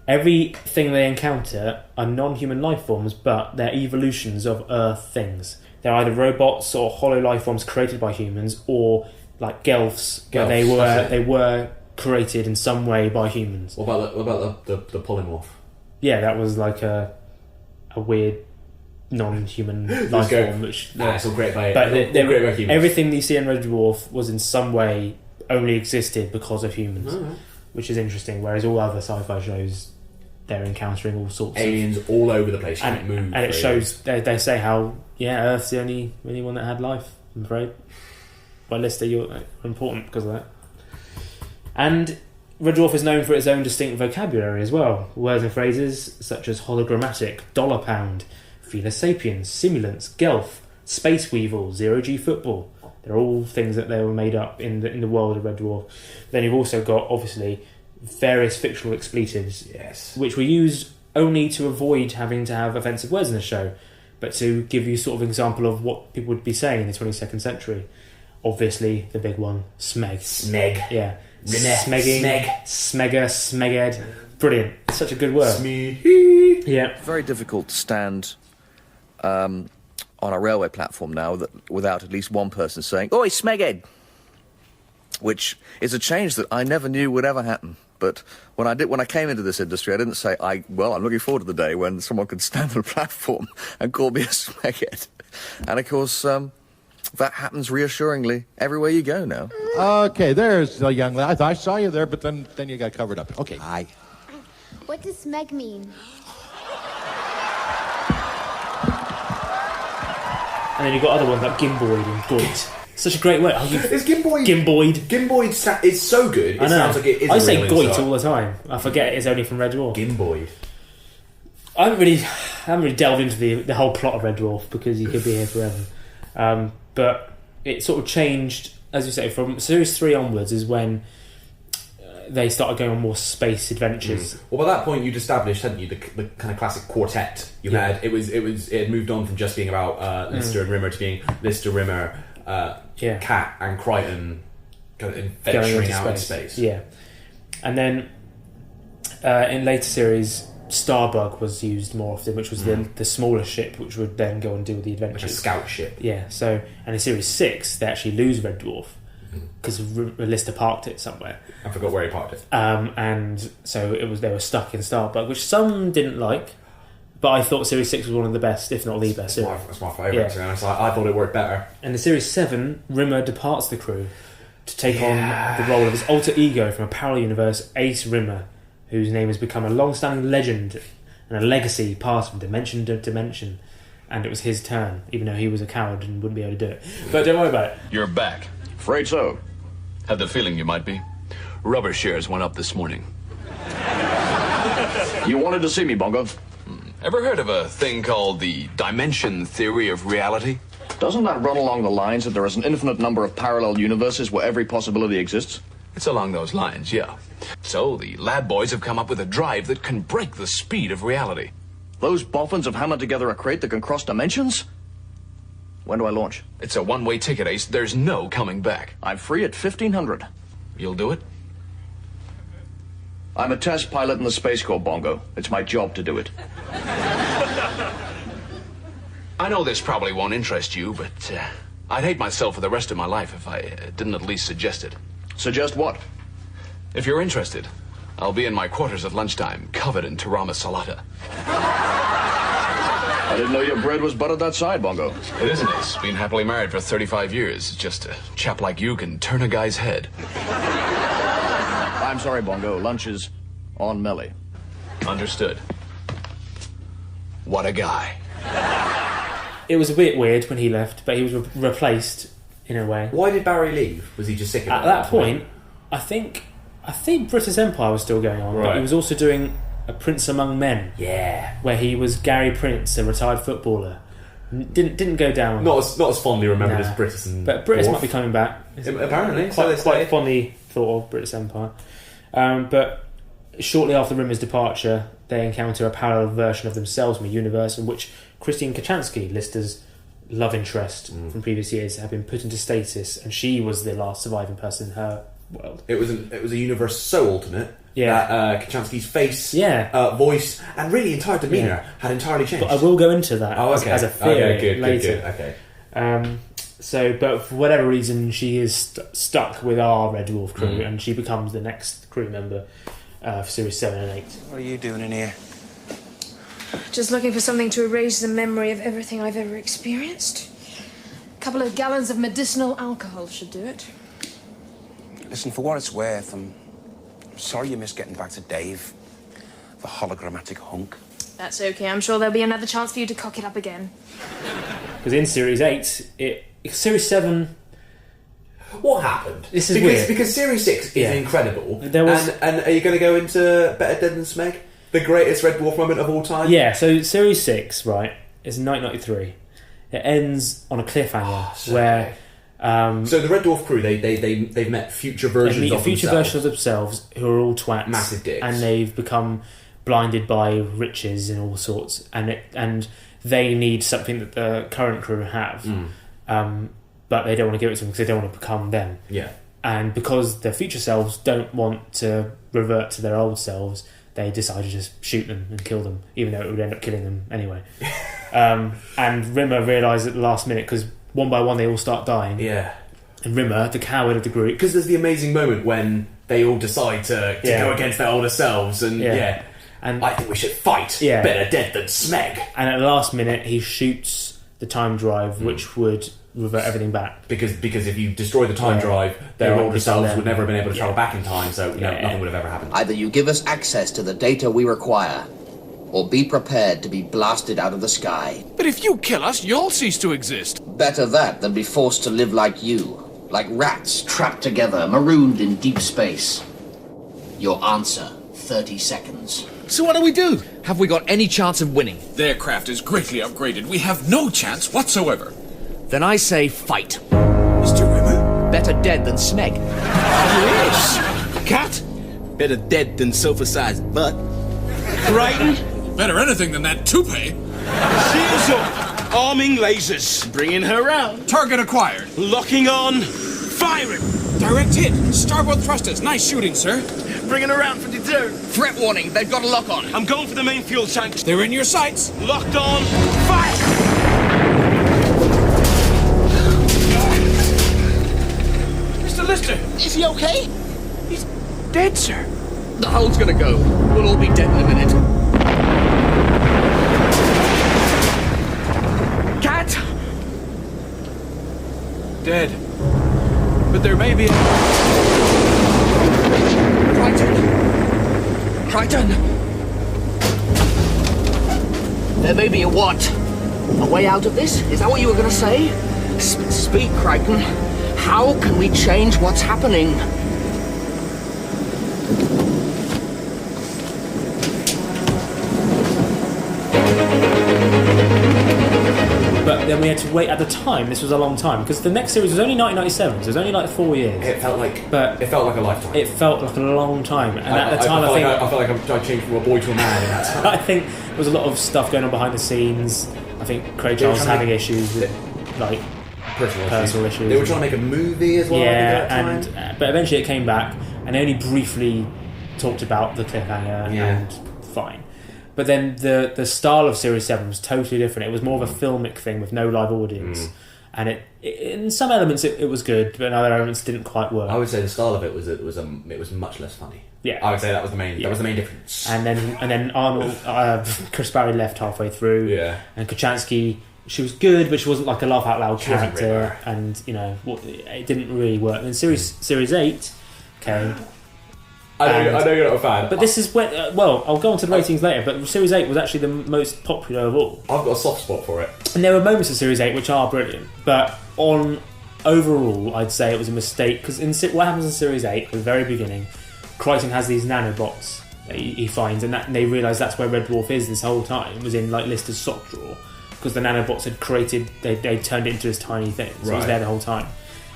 everything they encounter are non-human life forms, but they're evolutions of Earth things. They're either robots or hollow life forms created by humans, or like Gelfs, where they were created in some way by humans. What about the polymorph? Yeah, that was like a weird non-human life form. Which, it's all great by but all great by humans. everything you see in Red Dwarf was in some way only existed because of humans, which is interesting. Whereas all other sci-fi shows, they're encountering all sorts aliens of all over the place, and, move, and it shows. They say how Earth's the only one that had life. I'm afraid. By Lister, you're important because of that. And Red Dwarf is known for its own distinct vocabulary as well. Words and phrases such as hologrammatic, dollar pound, Felis sapiens, simulants, Gelf, space weevil, zero-G football. They're all things that they were made up in the world of Red Dwarf. Then you've also got, obviously, various fictional expletives, which were used only to avoid having to have offensive words in the show, but to give you sort of example of what people would be saying in the 22nd century. Obviously, the big one, smeg. Smeg. Yeah. Smegging. Smegger, smeged. Brilliant. It's such a good word. Yeah. Very difficult to stand on a railway platform now without at least one person saying, "Oi, smeghead," which is a change that I never knew would ever happen. But when I came into this industry, I didn't say, I'm looking forward to the day when someone could stand on a platform and call me a smeghead. And of course, that happens reassuringly everywhere you go now. Okay, there's a young lad. I saw you there, but then you got covered up. Okay. Hi. What does smeg mean? And then you've got other ones like gimboid and goit. Such a great word. Is gimboid? Gimboid is so good. It sounds like it is. I a say real goit insult. all the time. I forget it's only from Red Dwarf. Gimboid. I haven't really delved into the whole plot of Red Dwarf because you could be here forever. But it sort of changed, as you say, from series 3 onwards is when they started going on more space adventures. Well, by that point, you'd established, hadn't you, the kind of classic quartet you had. It had moved on from just being about Lister and Rimmer to being Lister, Rimmer, Cat, and Crichton kind of venturing out in space. Yeah, and then in later series, Starbug was used more often, which was the smaller ship, which would then go and do the adventures. Like a scout ship. Yeah. So, and in series 6, they actually lose Red Dwarf because Lister parked it somewhere. I forgot where he parked it. And so they were stuck in Starbug, which some didn't like. But I thought Series 6 was one of the best, if not the best. It's my favourite, to be honest. I thought it worked better. And in Series 7, Rimmer departs the crew to take on the role of his alter ego from a parallel universe, Ace Rimmer, whose name has become a long-standing legend and a legacy passed from dimension to dimension. And it was his turn, even though he was a coward and wouldn't be able to do it. But don't worry about it. You're back. Afraid so. Had the feeling you might be. Rubber shares went up this morning. You wanted to see me, Bongo? Ever heard of a thing called the dimension theory of reality? Doesn't that run along the lines that there is an infinite number of parallel universes where every possibility exists? It's along those lines, yeah. So the lab boys have come up with a drive that can break the speed of reality. Those boffins have hammered together a crate that can cross dimensions? When do I launch? It's a one-way ticket, Ace. There's no coming back. I'm free at 1500. You'll do it? I'm a test pilot in the Space Corps, Bongo. It's my job to do it. I know this probably won't interest you, but I'd hate myself for the rest of my life if I didn't at least suggest it. Suggest what? If you're interested, I'll be in my quarters at lunchtime, covered in Tarama Salata. I didn't know your bread was buttered that side, Bongo. It isn't, Ace. Been happily married for 35 years. Just a chap like you can turn a guy's head. I'm sorry, Bongo. Lunch is on Melly. Understood. What a guy. It was a bit weird when he left, but he was replaced in a way. Why did Barry leave? Was he just sick of it? At that point, I think British Empire was still going on, but he was also doing A Prince Among Men. Yeah. Where he was Gary Prince, a retired footballer. Didn't go down. Not as fondly remembered as British and But British Dwarf. might be coming back. Apparently. Quite fondly thought of British Empire. But shortly after Rimmer's departure, they encounter a parallel version of themselves in the universe in which Christine Kachansky, Lister's love interest from previous years, had been put into stasis, and she was the last surviving person in her world. It was a universe so alternate that Kachansky's face, voice, and really entire demeanour had entirely changed. But I will go into that as a theory good, later. Good, okay. So, but for whatever reason, she is stuck with our Red Dwarf crew, and she becomes the next crew member for Series 7 and 8. What are you doing in here? Just looking for something to erase the memory of everything I've ever experienced. A couple of gallons of medicinal alcohol should do it. Listen, for what it's worth, I'm sorry you missed getting back to Dave, the hologrammatic hunk. That's okay. I'm sure there'll be another chance for you to cock it up again. Because in Series 8, Series 7... What happened? This is weird. Because Series 6 is incredible. And are you going to go into Better Dead Than Smeg? The greatest Red Dwarf moment of all time? Yeah, so Series 6, right, is 1993. It ends on a cliffhanger where... so the Red Dwarf crew, they've met future versions of themselves who are all twats. Massive dicks. And they've become blinded by riches and all sorts. And they need something that the current crew have. But they don't want to give it to them because they don't want to become them. Yeah. And because their future selves don't want to revert to their old selves, they decide to just shoot them and kill them, even though it would end up killing them anyway. And Rimmer realised at the last minute, because one by one they all start dying. Yeah. And Rimmer, the coward of the group... Because there's the amazing moment when they all decide to go against their older selves, and and I think we should fight. Better dead than Smeg. And at the last minute, he shoots the time drive, which would revert everything back. Because if you destroy the time drive, their older selves would never have been able to travel back in time, so nothing would have ever happened. Either you give us access to the data we require, or be prepared to be blasted out of the sky. But if you kill us, you'll cease to exist. Better that than be forced to live like you, like rats trapped together, marooned in deep space. Your answer, 30 seconds. So what do we do? Have we got any chance of winning? Their craft is greatly upgraded. We have no chance whatsoever. Then I say fight. Mr. Rimmer? Better dead than Smeg. Yes! Cat? Better dead than sofa-sized butt. Crichton? Better anything than that toupee. Shields up! Arming lasers. Bringing her round. Target acquired. Locking on. Firing! Direct hit. Starboard thrusters. Nice shooting, sir. Bringing around 52. Threat warning. They've got a lock on. I'm going for the main fuel tank. They're in your sights. Locked on. Fire! Mr. Lister. Is he okay? He's dead, sir. The hull's gonna go. We'll all be dead in a minute. Cat! Dead. But there may be a... Crichton! There may be a what? A way out of this? Is that what you were gonna say? Speak, Crichton. How can we change what's happening? But then we had to wait at the time. This was a long time because the next series was only 1997, so it was only like 4 years. It felt like a lifetime. It felt like a long time, and at the time I felt like I changed from a boy to a man in that time. I think there was a lot of stuff going on behind the scenes. I think Craig Charles was having issues with like personal issues. They were trying to make a movie as well. But eventually it came back, and they only briefly talked about the cliffhanger and fine. But then the style of Series 7 was totally different. It was more of a filmic thing with no live audience. And it in some elements it was good, but in other elements didn't quite work. I would say the style of it was much less funny. Yeah, I would say that was the main difference. And then Arnold, Chris Barry left halfway through. Yeah, and Kachansky, she was good, but she wasn't like a laugh out loud character, and it didn't really work. And Series 8 came. I know you're not a fan. But this is when... I'll go on to the ratings later, but Series 8 was actually the most popular of all. I've got a soft spot for it. And there were moments of Series 8 which are brilliant, but overall, I'd say it was a mistake, because what happens in Series 8, at the very beginning, Crichton has these nanobots that he finds, and they realise that's where Red Dwarf is this whole time. It was in like Lister's sock drawer, because the nanobots had created... They turned it into this tiny thing, so it was there the whole time.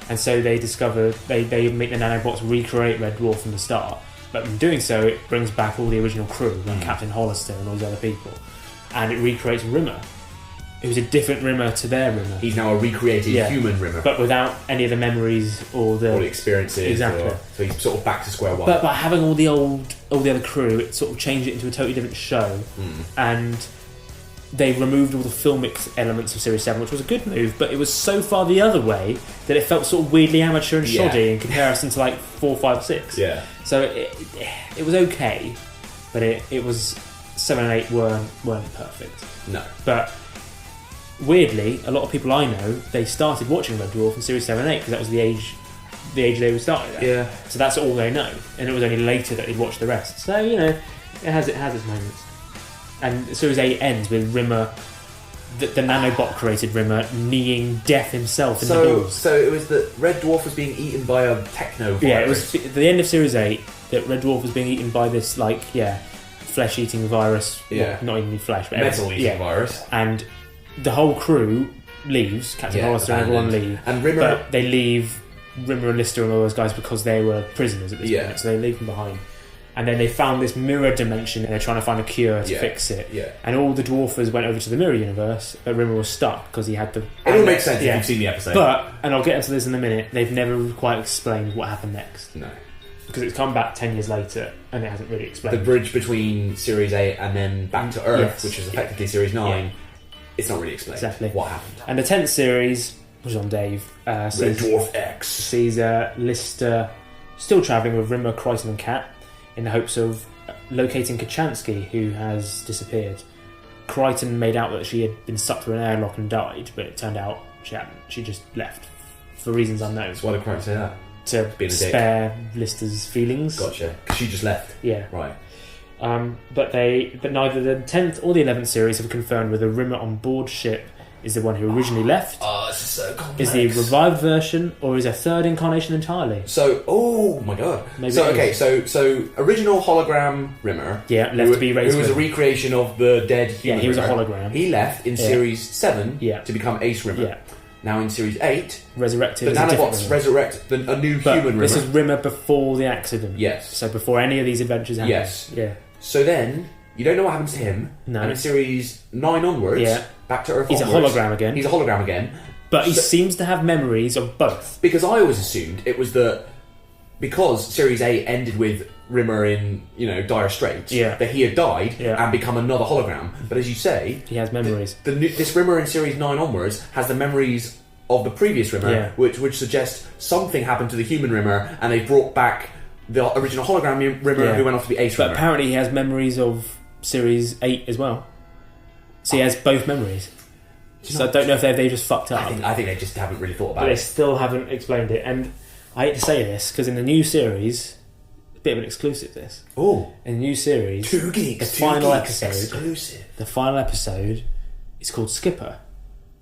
And so they discover... They make the nanobots recreate Red Dwarf from the start. But in doing so, it brings back all the original crew, like Captain Hollister and all these other people. And it recreates Rimmer. who's a different Rimmer to their Rimmer. He's now a recreated human Rimmer, but without any of the memories or the experiences. Exactly. So he's sort of back to square one. But by having all the other crew, it sort of changed it into a totally different show, and they removed all the filmic elements of Series 7, which was a good move, but it was so far the other way that it felt sort of weirdly amateur and shoddy in comparison to like 4, 5, 6. Yeah. So it was okay, but it was 7 and 8 weren't perfect. No. But weirdly, a lot of people I know, they started watching Red Dwarf in Series 7 and 8 because that was the age they were starting at. Yeah. So that's all they know, and it was only later that they'd watch the rest. So it has its moments. And Series 8 ends with Rimmer, the nanobot created Rimmer, kneeing death himself in the balls. So it was that Red Dwarf was being eaten by a techno virus. Yeah, it was at the end of Series 8 that Red Dwarf was being eaten by this flesh-eating virus. Yeah. Well, not even flesh, but metal-eating virus. And the whole crew leaves. Captain Hollister and everyone leave. And Rimmer, but they leave Rimmer and Lister and all those guys because they were prisoners at this point, so they leave them behind. And then they found this mirror dimension and they're trying to find a cure to fix it. Yeah. And all the dwarfers went over to the mirror universe, but Rimmer was stuck because he had the... It all makes sense if you've seen the episode. But, and I'll get into this in a minute, they've never quite explained what happened next. No. Because it's come back 10 years later and it hasn't really explained. The bridge between Series 8 and then back to Earth, which is effectively Series 9, it's not really explained what happened. And the 10th series, which is on Dave, Red Dwarf X. sees Lister still travelling with Rimmer, Crichton and Cat in the hopes of locating Kachansky, who has disappeared. Crichton made out that she had been sucked through an airlock and died, but it turned out she hadn't. She just left for reasons unknown. So why did Crichton say that? To spare Lister's feelings. Gotcha. Because she just left. Yeah. Right. But neither the 10th or the 11th series have confirmed whether Rimmer on board ship is the one who originally left. Oh, this is so complex. Is the revived version, or is a third incarnation entirely? So, oh my god. Maybe so original hologram Rimmer. Yeah, left to be raised. Who was a recreation of the dead human he was Rimmer. a hologram. He left in Series 7 to become Ace Rimmer. Yeah. Now in Series 8, resurrected. The nanobots resurrect a new human Rimmer. This is Rimmer before the accident. Yes. So before any of these adventures happen. Yes. Yeah. So then, you don't know what happens to him. No. And in Series 9 onwards, back to Earth He's onwards, a hologram again. He's a hologram again. But he seems to have memories of both. Because I always assumed it was that because Series 8 ended with Rimmer in, dire straits, that he had died and become another hologram. But as you say, he has memories. This Rimmer in Series 9 onwards has the memories of the previous Rimmer, which would suggest something happened to the human Rimmer, and they brought back the original hologram Rimmer who went off to be Ace Rimmer. But apparently he has memories of Series 8 as well. So he has both memories. So I don't know if they just fucked up. I think they just haven't really thought about but it. They still haven't explained it. And I hate to say this, because in the new series, a bit of an exclusive this. Oh. In the new series, Two Geeks, the final Geeks, episode, exclusive. The final episode is called Skipper,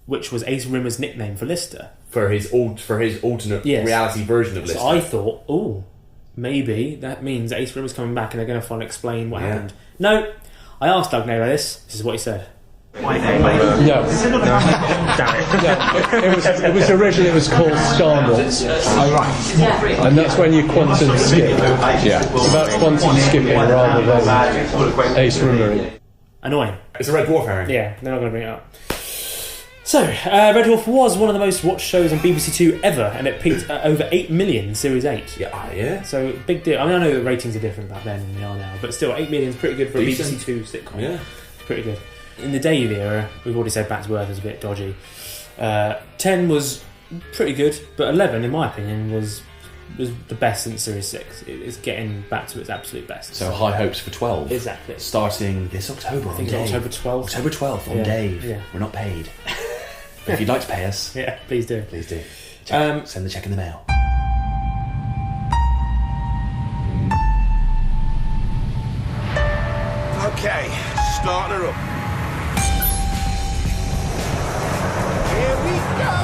which was Ace Rimmer's nickname for Lister. For his alternate reality version of Lister. So I thought, maybe that means Ace Rimmer's coming back and they're going to finally explain what happened. No, I asked Doug Naylor this. This is what he said. No. It was originally called Starbucks. And that's when you quantum skip. It's about quantum skipping rather than Ace Rimmer. Annoying. It's a Red Dwarf herring. Yeah, they're not going to bring it up. So, Red Dwarf was one of the most watched shows on BBC Two ever, and it peaked at over 8 million in Series 8. Yeah. So, big deal. I mean, I know the ratings are different back then than they are now, but still, 8 million is pretty good for a BBC Two sitcom. Yeah. Pretty good. In the Dave era, we've already said Back to Earth was a bit dodgy. 10 was pretty good, but 11, in my opinion, was the best since Series 6. It's getting back to its absolute best. So high hopes for 12. Exactly. Starting this October on Dave. October 12th. October 12th on Dave. Yeah. We're not paid. But if you'd like to pay us... Yeah, please do. Please do. Send the check in the mail. Okay, starting her up. Here we go!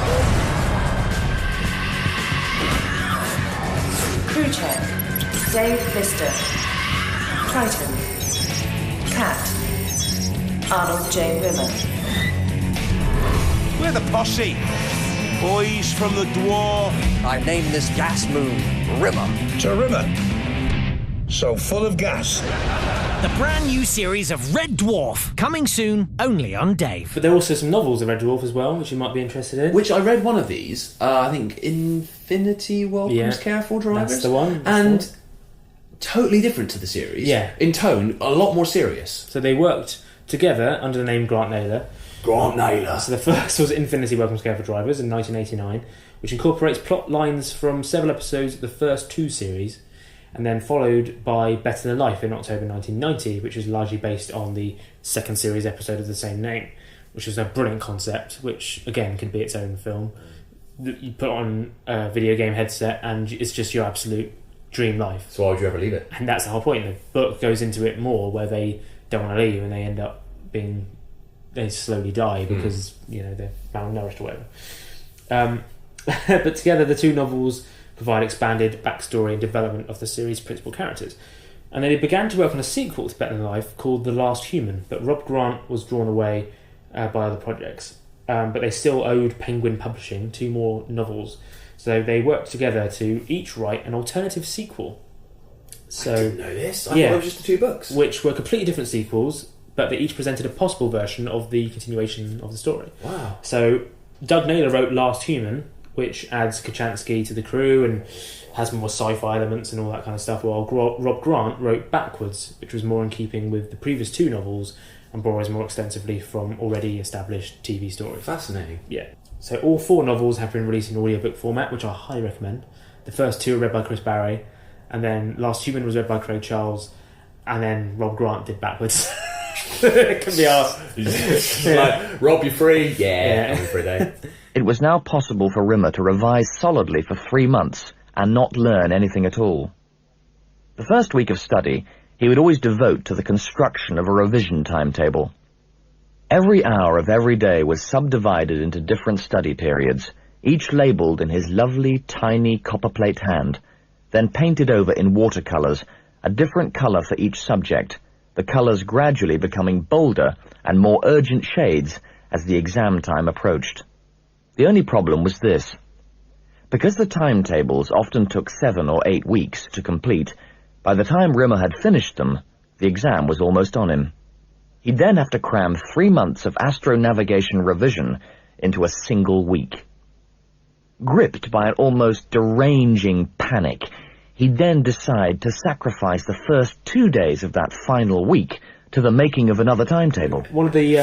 Crew check. Dave Lister. Crichton. Cat. Arnold J. Rimmer. We're the posse. Boys from the Dwarf. I named this gas moon Rimmer. To Rimmer. So full of gas. The brand new series of Red Dwarf, coming soon, only on Dave. But there are also some novels of Red Dwarf as well, which you might be interested in. Which I read one of these, I think Infinity Welcomes Careful Drivers. That's the one. And totally different to the series. Yeah. In tone, a lot more serious. So they worked together under the name Grant Naylor. Grant Naylor. So the first was Infinity Welcomes Careful Drivers in 1989, which incorporates plot lines from several episodes of the first two series, and then followed by Better Than Life in October 1990, which was largely based on the second series episode of the same name, which was a brilliant concept, which again could be its own film. You put on a video game headset and it's just your absolute dream life. So why would you ever leave it? And that's the whole point. The book goes into it more, where they don't want to leave and they end up they slowly die because they're malnourished or whatever. But together the two novels provide expanded backstory and development of the series' principal characters. And they began to work on a sequel to Better Than Life called The Last Human, but Rob Grant was drawn away by other projects. But they still owed Penguin Publishing 2 more novels, so they worked together to each write an alternative sequel. So, I didn't know this. I thought it was just the 2 books. Which were completely different sequels, but they each presented a possible version of the continuation of the story. Wow. So Doug Naylor wrote Last Human, which adds Kachansky to the crew and has more sci-fi elements and all that kind of stuff, while Rob Grant wrote Backwards, which was more in keeping with the previous 2 novels and borrows more extensively from already established TV stories. Fascinating. Yeah. So all 4 novels have been released in audiobook format, which I highly recommend. The first 2 are read by Chris Barry, and then Last Human was read by Craig Charles, and then Rob Grant did Backwards. It can be asked. Like, Rob, you free? Yeah, I'm free day. It was now possible for Rimmer to revise solidly for 3 months and not learn anything at all. The first week of study, he would always devote to the construction of a revision timetable. Every hour of every day was subdivided into different study periods, each labelled in his lovely, tiny copperplate hand, then painted over in watercolours, a different colour for each subject, the colours gradually becoming bolder and more urgent shades as the exam time approached. The only problem was this. Because the timetables often took 7 or 8 weeks to complete, by the time Rimmer had finished them, the exam was almost on him. He'd then have to cram 3 months of astronavigation revision into a single week. Gripped by an almost deranging panic, he'd then decide to sacrifice the first 2 days of that final week to the making of another timetable. One of the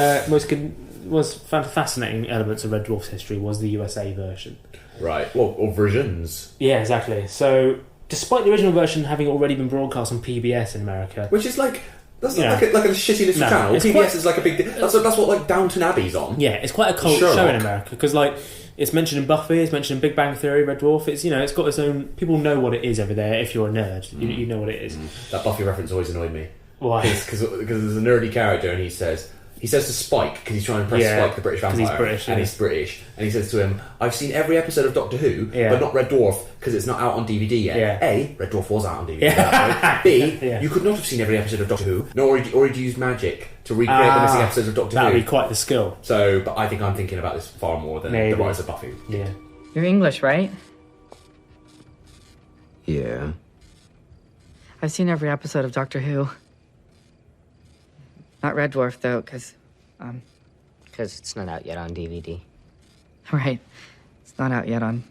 most fascinating elements of Red Dwarf's history was the USA version. Right, well, or versions. Yeah, exactly. So, despite the original version having already been broadcast on PBS in America... Which is like... That's not like a shitty little channel. PBS is like a big... That's what like Downton Abbey's on. Yeah, it's quite a cult show in America, because it's mentioned in Buffy, it's mentioned in Big Bang Theory, Red Dwarf. It's it's got its own... People know what it is over there. If you're a nerd, you know what it is. That Buffy reference always annoyed me. Why? Because there's a nerdy character and he says to Spike, because he's trying to impress Spike, the British vampire, he's British, and he's British, and he says to him, "I've seen every episode of Doctor Who, but not Red Dwarf because it's not out on DVD yet." Yeah. A, Red Dwarf was out on DVD. At that point. B, you could not have seen every episode of Doctor Who, nor he'd use magic to recreate the missing episodes of Doctor Who. That'd be quite the skill. So, but I think I'm thinking about this far more than the Rise of Buffy. Yeah. You're English, right? Yeah. I've seen every episode of Doctor Who. Not Red Dwarf, though, because it's not out yet on DVD. Right. It's not out yet on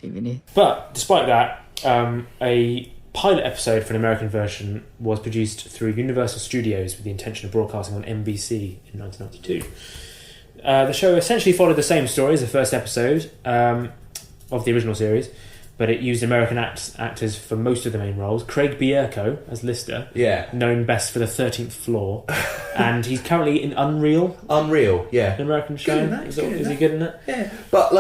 DVD. But, despite that, a pilot episode for an American version was produced through Universal Studios with the intention of broadcasting on NBC in 1992. The show essentially followed the same story as the first episode of the original series, but it used American actors for most of the main roles. Craig Bierko as Lister, known best for The 13th Floor, and he's currently in Unreal. Unreal, yeah. An American show. Is he good in that? Yeah, but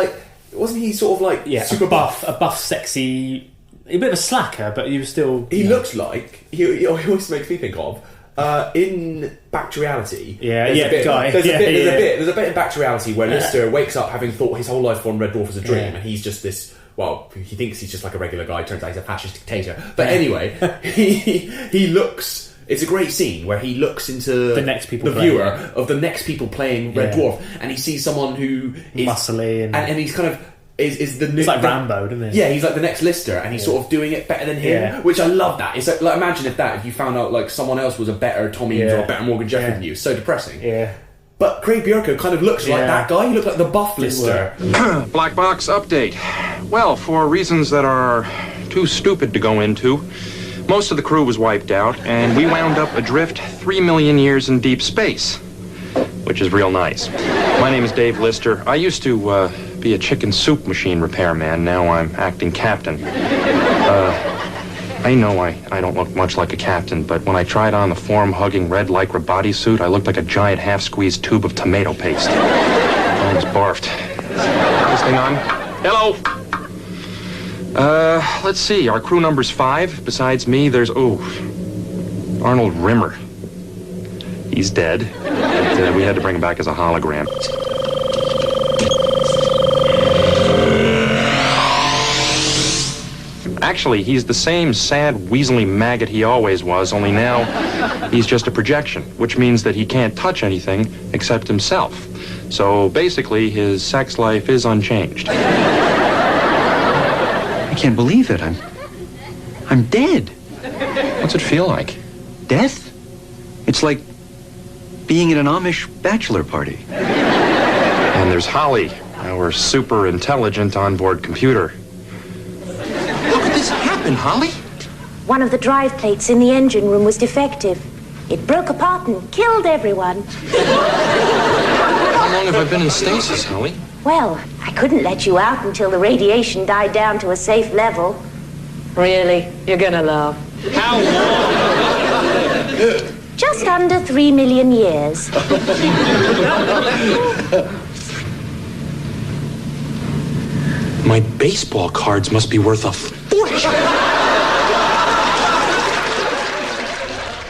wasn't he sort of super buff? A buff, sexy, a bit of a slacker, but he was still... He looks like, he always makes me think of, in Back to Reality, there's a bit in Back to Reality where Lister wakes up having thought his whole life formed Red Dwarf as a dream, and he's just this... Well, he thinks he's just like a regular guy. Turns out he's a fascist dictator. But anyway, he looks... It's a great scene where he looks into the next people, viewer of the next people playing Red Dwarf, and he sees someone who is muscly, and he's kind of is the new... It's like Rambo, doesn't it? Yeah, he's like the next Lister, and he's sort of doing it better than him, which I love that. It's like imagine if you found out like someone else was a better Tom Eames or a better Morgan Jeffrey than you. It's so depressing. Yeah. But Craig Bierko kind of looks like that guy. He looked like the buff Lister. Black Box update. Well, for reasons that are too stupid to go into, most of the crew was wiped out, and we wound up adrift 3 million years in deep space, which is real nice. My name is Dave Lister. I used to be a chicken soup machine repairman. Now I'm acting captain. I know I don't look much like a captain, but when I tried on the form-hugging red lycra bodysuit, I looked like a giant half-squeezed tube of tomato paste. I almost barfed. This thing on? Hello? Let's see. Our crew number's 5. Besides me, there's, Arnold Rimmer. He's dead. But, we had to bring him back as a hologram. Actually, he's the same sad, weaselly maggot he always was, only now he's just a projection, which means that he can't touch anything except himself. So basically, his sex life is unchanged. I can't believe it. I'm dead. What's it feel like? Death? It's like being at an Amish bachelor party. And there's Holly, our super intelligent onboard computer. How could this happen, Holly? One of the drive plates in the engine room was defective. It broke apart and killed everyone. How long have I been in stasis, Holly? Well, I couldn't let you out until the radiation died down to a safe level. Really? You're gonna laugh. How long? Just under 3 million years. My baseball cards must be worth a fortune.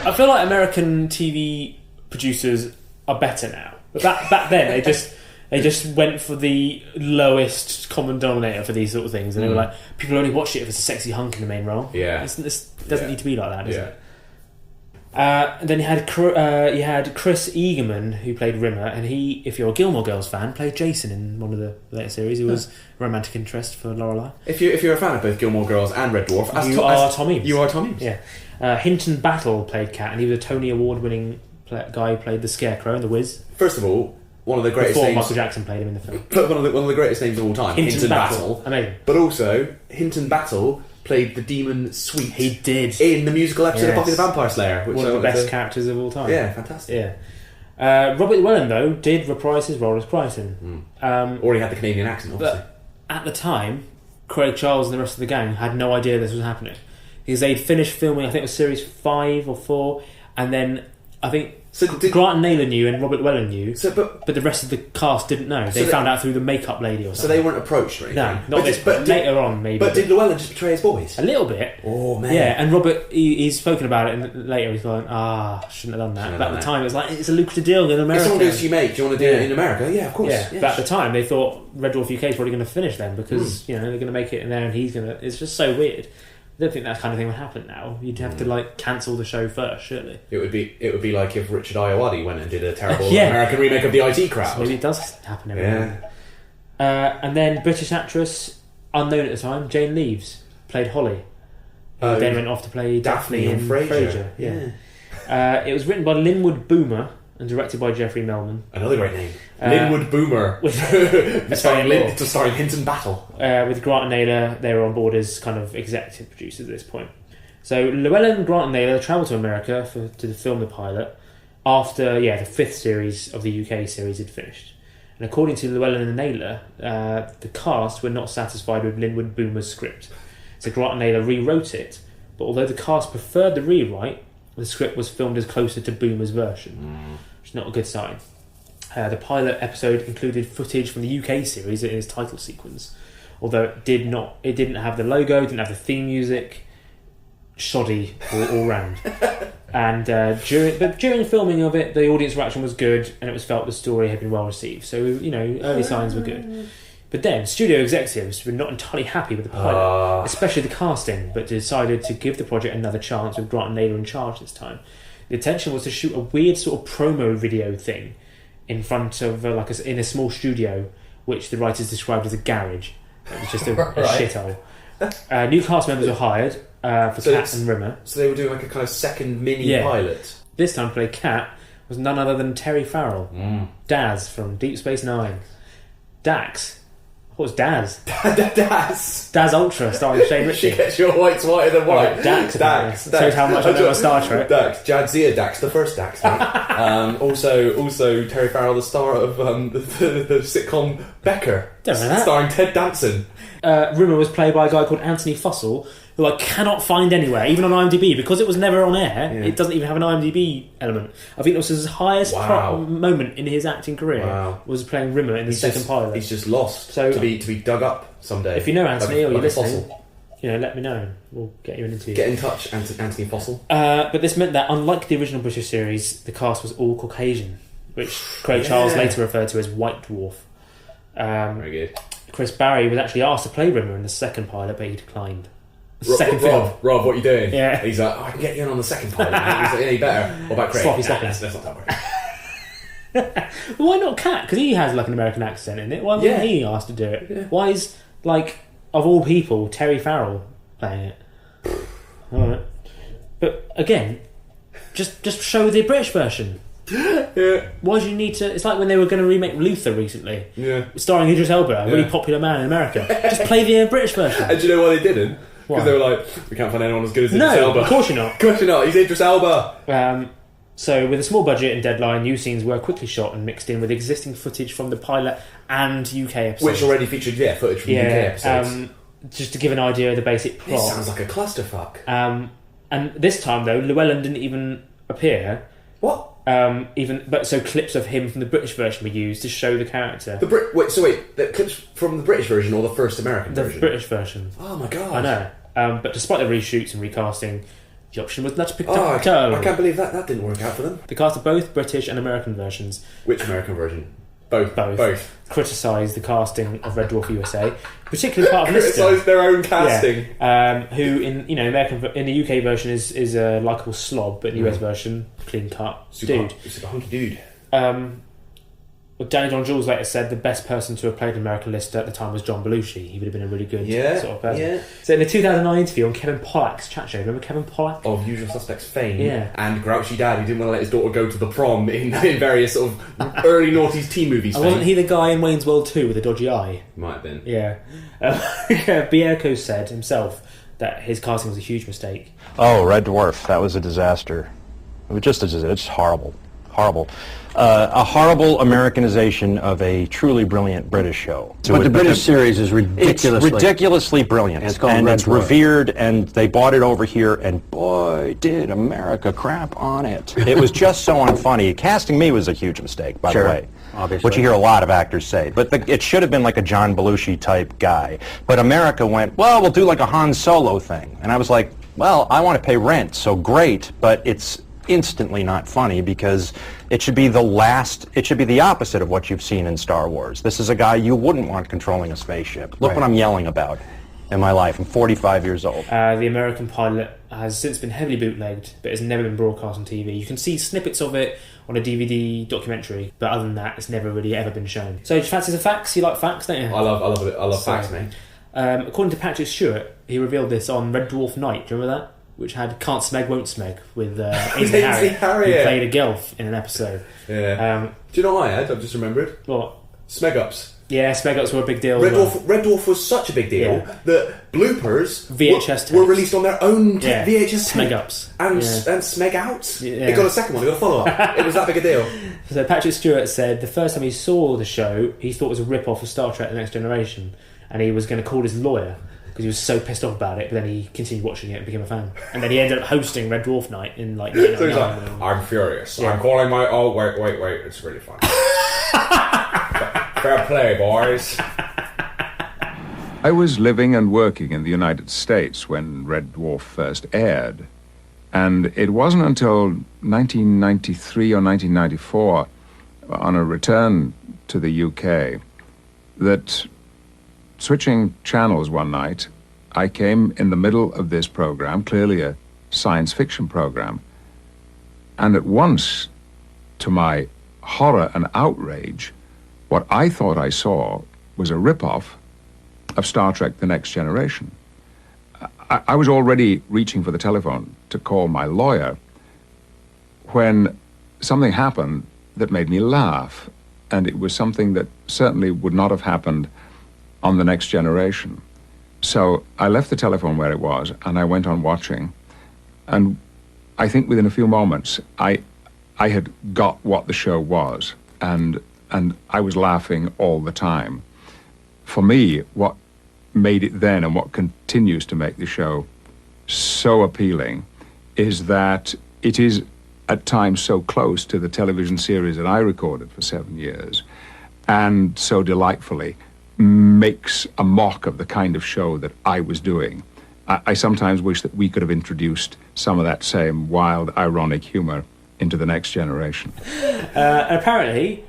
I feel like American TV producers are better now. But back then, they just went for the lowest common denominator for these sort of things, and they were like, people only watch it if it's a sexy hunk in the main role. Yeah, this doesn't need to be like that, does it? Yeah. And then you had Chris Eagleman, who played Rimmer, and he, if you're a Gilmore Girls fan, played Jason in one of the later series. He was a romantic interest for Lorelai. If you're a fan of both Gilmore Girls and Red Dwarf, you are Tom Eames. You are Tom Eames. Yeah. Hinton Battle played Cat, and he was a Tony Award-winning guy who played the Scarecrow in The Wiz. First of all, one of the greatest Before names. Michael Jackson played him in the film. One of the greatest names of all time. Hinton Battle. Amazing. But also, Hinton Battle played the demon Sweet. He did. In the musical episode of Buffy the Vampire Slayer. Which one of the best characters of all time. Yeah, fantastic. Yeah. Robert Llewellyn, though, did reprise his role as Crichton. Or he had the Canadian accent, obviously. But at the time, Craig Charles and the rest of the gang had no idea this was happening. Because they'd finished filming, I think it was series 5 or 4, and then I think Grant and Naylor knew and Robert Llewellyn knew, but the rest of the cast didn't know. They found out through the makeup lady or something. So they weren't approached or anything? No, not this, but later on maybe. But did Llewellyn just betray his boys? A little bit. Oh, man. Yeah, and Robert, he's spoken about it, and later he's going, shouldn't have done that. But at the time it was like, it's a lucrative deal in America. If someone goes to you, mate, do you want to do it in America? Yeah, of course. Yeah, but at the time they thought Red Dwarf UK is probably going to finish them because, they're going to make it in there and he's going to... It's just so weird. I don't think that kind of thing would happen now. You'd have to cancel the show first, surely. It would be like if Richard Ayoade went and did a terrible American remake of the IT Crowd. So maybe it does happen every now. And then British actress, unknown at the time, Jane Leeves, played Holly. Who then went off to play Daphne in Frasier. Yeah. It was written by Linwood Boomer and directed by Jeffrey Melman. Another great name. Linwood Boomer. Starring Hinton Battle. With Grant and Naylor, they were on board as kind of executive producers at this point. So Llewellyn, Grant and Naylor travelled to America to film the pilot after the 5th series of the UK series had finished. And according to Llewellyn and Naylor, the cast were not satisfied with Linwood Boomer's script. So Grant and Naylor rewrote it, but although the cast preferred the rewrite, the script was filmed as closer to Boomer's version, which is not a good sign. The pilot episode included footage from the UK series in its title sequence, although it didn't have the logo, didn't have the theme music. Shoddy all round. And during filming of it, the audience reaction was good, and it was felt the story had been well received. So early signs were good. But then studio executives were not entirely happy with the pilot, especially the casting, but decided to give the project another chance with Grant and Naylor in charge this time. The intention was to shoot a weird sort of promo video thing in front of in a small studio, which the writers described as a garage. It was just a shithole. New cast members were hired for Kat and Rimmer. So they were doing like a kind of second mini pilot. This time to play Kat was none other than Terry Farrell, Daz from Deep Space Nine. Dax. What was Daz? Daz Ultra, starring Shane Ritchie. She gets your whites whiter than white. Right, Dax. Shows how much I know about Star Trek. Dax. Jadzia Dax, the first Dax, mate. Also Terry Farrell, the star of the sitcom Becker, starring Ted Danson. Rimmer was played by a guy called Anthony Fussell, who I cannot find anywhere, even on IMDb, because it was never on air. It doesn't even have an IMDb element. I think it was his highest moment in his acting career was playing Rimmer in the second pilot. He's just lost to be dug up someday. If you know Anthony or you're listening, let me know. We'll get you an interview. Get in touch, Anthony Fussell. But this meant that, unlike the original British series, the cast was all Caucasian, which Craig Charles later referred to as White Dwarf. Very good. Chris Barry was actually asked to play Rimmer in the second pilot, but he declined. Rob, what are you doing? Yeah. He's like, I can get you in on the second pilot. He's like, any better? What about Craig? Sloppy. That's not that work. Why not Kat? Because he has like an American accent in it. Why wasn't he asked to do it? Yeah. Why is, like, of all people, Terry Farrell playing it? Alright. But again, just show the British version. Why do you need to? It's like when they were going to remake Luther recently, starring Idris Elba, a really popular man in America. Just play the British version. And do you know why they didn't? Because they were like, we can't find anyone as good as Idris Elba. Of course you're not. Of course you're not. He's Idris Elba. So with a small budget and deadline, new scenes were quickly shot and mixed in with existing footage from the pilot and UK episodes, which already featured footage from UK episodes. Just to give an idea of the basic plot. This sounds like a clusterfuck. And this time though, Llewellyn didn't even appear. What? So clips of him from the British version were used to show the character. The clips from the British version or the first American version? The British version. Oh my god! I know. But despite the reshoots and recasting, the option was not picked up. I can't believe that didn't work out for them. The cast of both British and American versions. Which American version? Both. Criticised the casting of Red Dwarf USA, particularly part of Lister. Criticised their own casting. Who in the UK version is a likeable slob, but in the US version, clean cut dude. Super hunky dude. Danny John Jules later said the best person to have played American Lister at the time was John Belushi. He would have been a really good sort of person. Yeah. So in the 2009 interview on Kevin Pollak's chat show, remember Kevin Pollak? Of Usual Suspects fame. Yeah. And Grouchy Dad, who didn't want to let his daughter go to the prom in various sort of early noughties teen movies. Wasn't he the guy in Wayne's World 2 with a dodgy eye? Might have been. Yeah. Bierko said himself that his casting was a huge mistake. Oh, Red Dwarf, that was a disaster. It was it's horrible. Horrible. A horrible Americanization of a truly brilliant British show. But the British series is ridiculously... It's ridiculously brilliant. And it's revered, and they bought it over here, and boy, did America crap on it. It was just so unfunny. Casting me was a huge mistake, by the way. Obviously. Which you hear a lot of actors say. But it should have been like a John Belushi-type guy. But America went, well, we'll do like a Han Solo thing. And I was like, well, I want to pay rent, so great, but it's instantly not funny because it should be the opposite of what you've seen in Star Wars. This is a guy you wouldn't want controlling a spaceship. Look what I'm yelling about in my life. I'm 45 years old. The American pilot has since been heavily bootlegged, but has never been broadcast on TV. You can see snippets of it on a DVD documentary, but other than that, it's never really ever been shown. So, do you fancy the facts? You like facts, don't you? I love it. I love facts, mate. According to Patrick Stewart, he revealed this on Red Dwarf Night. Do you remember that? Which had Can't Smeg, Won't Smeg with Ainsley Harriott, who played a Gelf in an episode. Yeah. Do you know what I had? I've just remembered. What? Smeg-ups. Yeah, Smeg-ups were a big deal. Red Dwarf was such a big deal that bloopers VHS were released on their own VHS tape. Smeg-ups. And Smeg-outs. It got a second one, it got a follow-up. It was that big a deal. So Patrick Stewart said the first time he saw the show, he thought it was a rip-off of Star Trek The Next Generation, and he was going to call his lawyer because he was so pissed off about it, but then he continued watching it and became a fan. And then he ended up hosting Red Dwarf Night in like 1999. So he's like, I'm furious. Yeah. I'm calling my... Oh, wait, it's really fun. Fair play, boys. I was living and working in the United States when Red Dwarf first aired. And it wasn't until 1993 or 1994, on a return to the UK, that switching channels one night, I came in the middle of this program, clearly a science fiction program, and at once, to my horror and outrage, what I thought I saw was a rip-off of Star Trek The Next Generation. I was already reaching for the telephone to call my lawyer when something happened that made me laugh, and it was something that certainly would not have happened on The Next Generation. So I left the telephone where it was, and I went on watching, and I think within a few moments, I had got what the show was, and I was laughing all the time. For me, what made it then and what continues to make the show so appealing is that it is at times so close to the television series that I recorded for 7 years, and so delightfully makes a mock of the kind of show that I was doing. I sometimes wish that we could have introduced some of that same wild, ironic humour into The Next Generation. Apparently,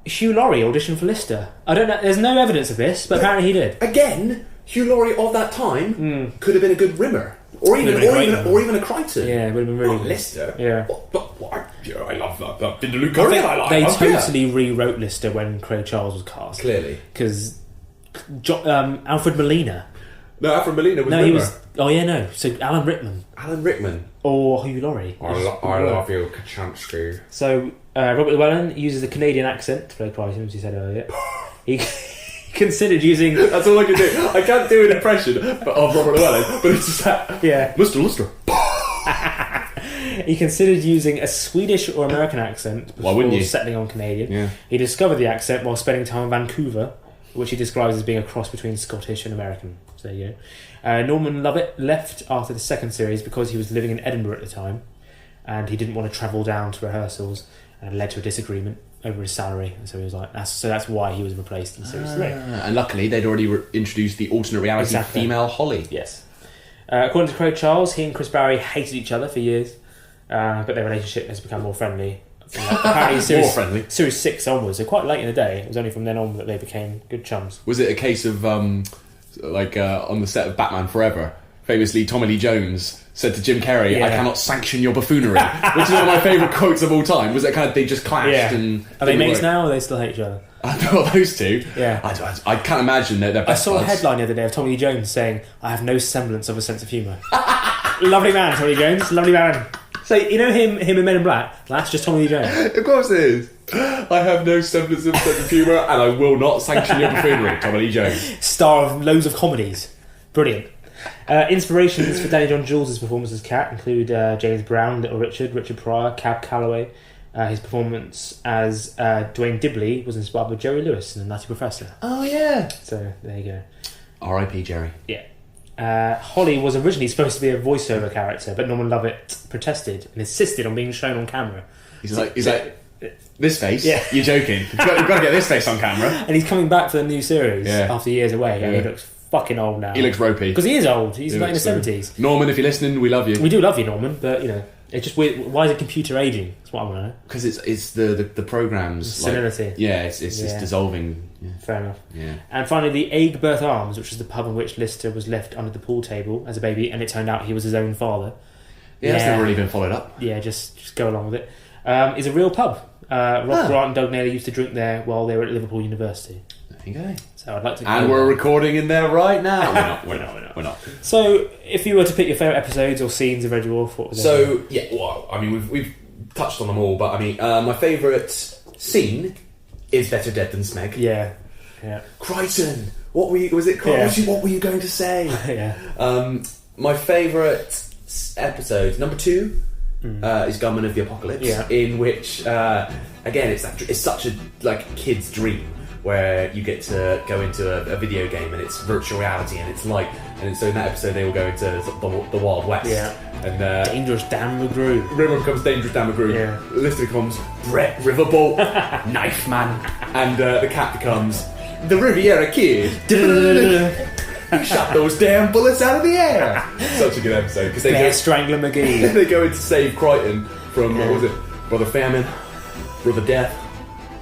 Hugh Laurie auditioned for Lister. I don't know, there's no evidence of this, but apparently he did. Again, Hugh Laurie of that time could have been a good Rimmer. Or even a Crichton. Yeah, it would have been really good. Lister. Yeah. I love that. Did Luke Curry? They totally rewrote Lister when Craig Charles was cast. Clearly. Because Alfred Molina. No, Alfred Molina was Rimmer. He was... Oh, yeah, no. So Alan Rickman. Alan Rickman. Or Hugh Laurie. I love you, Kachansky. So Robert Llewellyn uses a Canadian accent to play Crichton, as you said earlier. He considered using... That's all I can do. I can't do an impression of Robert Llewellyn, but it's just that... Yeah. Mr. Lister. He considered using a Swedish or American accent before settling on Canadian. Yeah. He discovered the accent while spending time in Vancouver, which he describes as being a cross between Scottish and American. So there you go. Norman Lovett left after the second series because he was living in Edinburgh at the time, and he didn't want to travel down to rehearsals, and it led to a disagreement over his salary. And so he was like, that's why he was replaced in series 3. And luckily, they'd already introduced the alternate reality female Holly. Yes. According to Craig Charles, he and Chris Barry hated each other for years, but their relationship has become more friendly. Apparently, more friendly. Series 6 onwards, so quite late in the day. It was only from then on that they became good chums. Was it a case of, on the set of Batman Forever, famously Tommy Lee Jones said to Jim Carrey, I cannot sanction your buffoonery, which is one of my favourite quotes of all time. Was it kind of, they just clashed and... Are they mates now, or they still hate each other? Well, those two. Yeah. I can't imagine that they're best I saw buds. a headline the other day of Tommy Lee Jones saying, I have no semblance of a sense of humour. Lovely man, Tommy Lee Jones. Lovely man. So, you know him in Men in Black? That's just Tommy Lee Jones. Of course it is. I have no semblance of sense of humour, and I will not sanction your buffoonery, Tommy Lee Jones. Star of loads of comedies. Brilliant. Inspirations for Danny John Jules' performance as Cat include James Brown, Little Richard, Richard Pryor, Cab Calloway. His performance as Dwayne Dibley was inspired by Jerry Lewis in The Nutty Professor. Oh, yeah. So, there you go. R.I.P. Jerry. Yeah. Holly was originally supposed to be a voiceover character, but Norman Lovett protested and insisted on being shown on camera. He's like, this face? Yeah. You're joking. You've got to get this face on camera. And he's coming back for the new series after years away, and he looks fucking old now. He looks ropey. Because he is old. He's not in his 70s. Norman, if you're listening, we love you. We do love you, Norman, but, you know, it's just weird. Why is it computer aging? That's what I want to know. Because it's the program's... senility. It's dissolving. Yeah. Fair enough. Yeah. And finally, the Aigburth Arms, which is the pub in which Lister was left under the pool table as a baby, and it turned out he was his own father. Yeah, that's never really been followed up. Yeah, just go along with it. Is a real pub. Rob Grant and Doug Naylor used to drink there while they were at Liverpool University. There you go. So I'd like to. And we're recording in there right now. We're not. So, if you were to pick your favourite episodes or scenes of Red Dwarf, what was it? Well, I mean, we've touched on them all, but I mean, my favourite scene is Better Dead Than Smeg. Yeah. Crichton, what were you? Was it? Yeah. What were you going to say? Yeah. My favourite episode, number 2, is Gunman of the Apocalypse. Yeah. In which, again, it's such a kid's dream, where you get to go into a video game and it's virtual reality and it's light, and so in that episode they all go into the Wild West. Yeah. And Dangerous Dan McGrew. River becomes Dangerous Dan McGrew. Yeah. Lister becomes Brett Riverbolt, Knife Man, and the cat becomes the Riviera Kid. You shot those damn bullets out of the air. Such a good episode because they Strangler McGee. they go in to save Crichton from what was it? Brother Famine, Brother Death,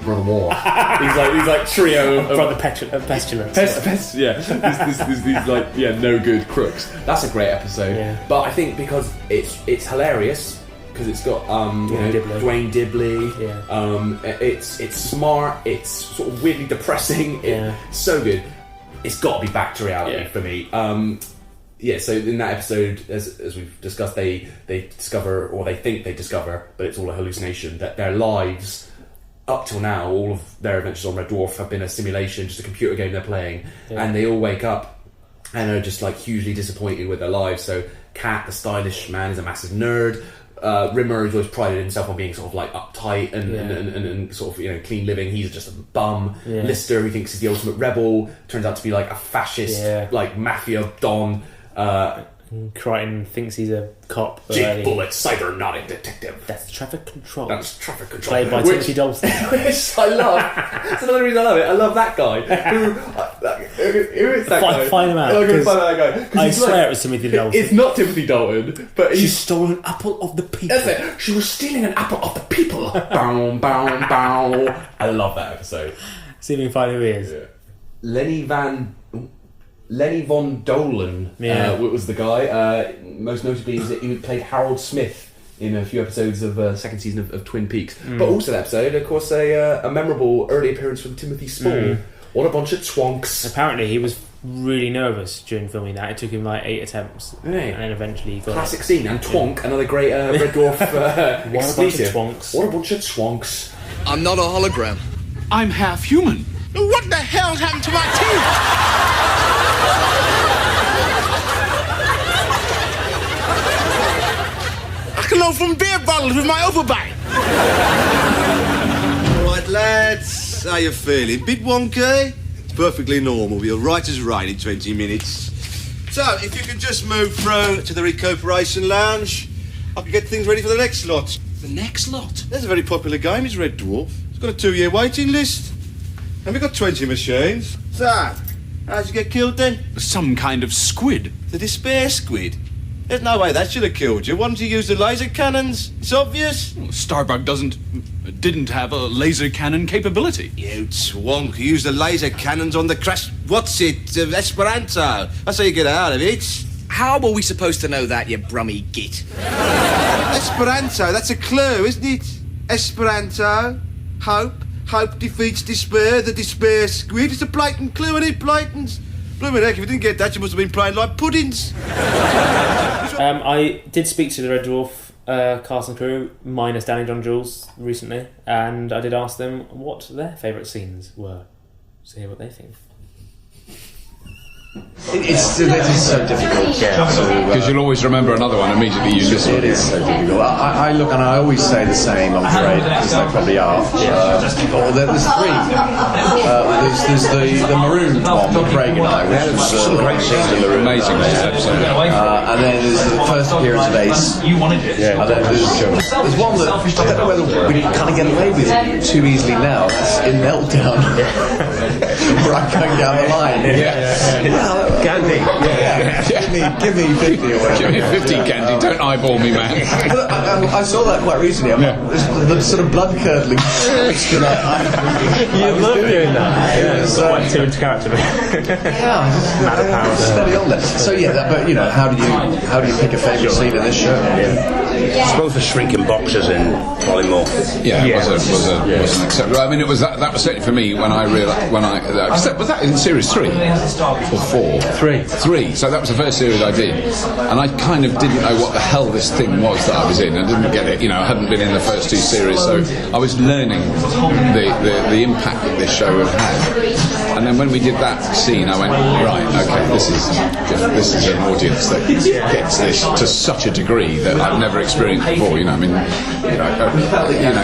Brother War. He's like trio of Brother Pestilence. These no good crooks. That's a great episode. Yeah. But I think because it's hilarious because it's got Dwayne Dibley. Yeah. It's smart. It's sort of weirdly depressing. It's so good. it's got to be back to reality for me. So in that episode, as we've discussed, they discover, or they think they discover, but it's all a hallucination, that their lives, up till now, all of their adventures on Red Dwarf have been a simulation, just a computer game they're playing, and they all wake up and are just like hugely disappointed with their lives. So Kat, the stylish man, is a massive nerd. Rimmer has always prided himself on being sort of like uptight and sort of clean living. He's just a bum. Lister, who thinks he's the ultimate rebel, turns out to be like a fascist, like mafia don. Crichton thinks he's a cop. Jake Bullet, cybernetic detective. That's traffic control. Played by Timothy Dalston. Which I love. That's another reason I love it. I love that guy. Who is that guy? Find him out. I'm going to find out that guy. I swear it was Timothy Dalton. It's not Timothy Dalton, but she stole an apple of the people. That's it. She was stealing an apple of the people. Bow, bow, bow. I love that episode. See if we can find who he is. Yeah. Lenny Von Dolan was the guy. Most notably, he played Harold Smith in a few episodes of second season of Twin Peaks. But also that episode, of course, a memorable early appearance from Timothy Spall. What a bunch of twonks. Apparently, he was really nervous during filming that. It took him like 8 attempts. And then eventually he got classic scene. And twonk, another great Red Dwarf exclusive. What a bunch of twonks. I'm not a hologram. I'm half human. What the hell's happened to my teeth? I can open beer bottles with my overbite. Right, lads, how you feeling? Bit wonky? It's perfectly normal. We'll be right as rain in 20 minutes. So, if you can just move through to the recuperation lounge, I can get things ready for the next lot. The next lot? There's a very popular game, it's Red Dwarf. It's got a 2-year waiting list. And we've got 20 machines. So, how'd you get killed then? Some kind of squid. The despair squid? There's no way that should have killed you. Why didn't you use the laser cannons? It's obvious. Starbug didn't have a laser cannon capability. You twonk. You used the laser cannons on the crash... What's it? Esperanto. That's how you get out of it. How were we supposed to know that, you brummy git? Esperanto, that's a clue, isn't it? Esperanto. Hope. Hope defeats despair. The despair squid. It's a blatant clue, isn't it, blatants? Blooming heck, if you didn't get that, you must have been playing like puddings. I did speak to the Red Dwarf cast and crew, minus Danny John Jules, recently, and I did ask them what their favourite scenes were. So hear what they think. It's so difficult. Because you'll always remember another one immediately you listen. It is so difficult. I look and I always say the same, I'm afraid, because they probably are. There's 3. There's the maroon one with Craig and I, which was some great scenes in the room. Amazing episode. And then there's the first appearance of Ace. And then there's one that I don't know whether we kind of get away with it too easily now. That's in Meltdown. Where I'm going down the line. Gandhi. Give me 50 or whatever. Give me 50, Gandhi. Don't eyeball me, man. I saw that quite recently. The sort of blood curdling. You love doing that. Yeah, it's quite too into character. Steady on there. So but how do you pick a favourite scene in this show? I suppose the shrinking boxes in Polymorph. Yeah, it was an acceptable. I mean, it was that was certainly for me when I realised was that in series 3 or 4? 3. So that was the first series I did, and I kind of didn't know what the hell this thing was that I was in. I didn't get it. I hadn't been in the first 2 series, so I was learning the impact that this show had had. And then when we did that scene, I went, right, okay, this is an audience that gets this to such a degree that I've never experienced before. It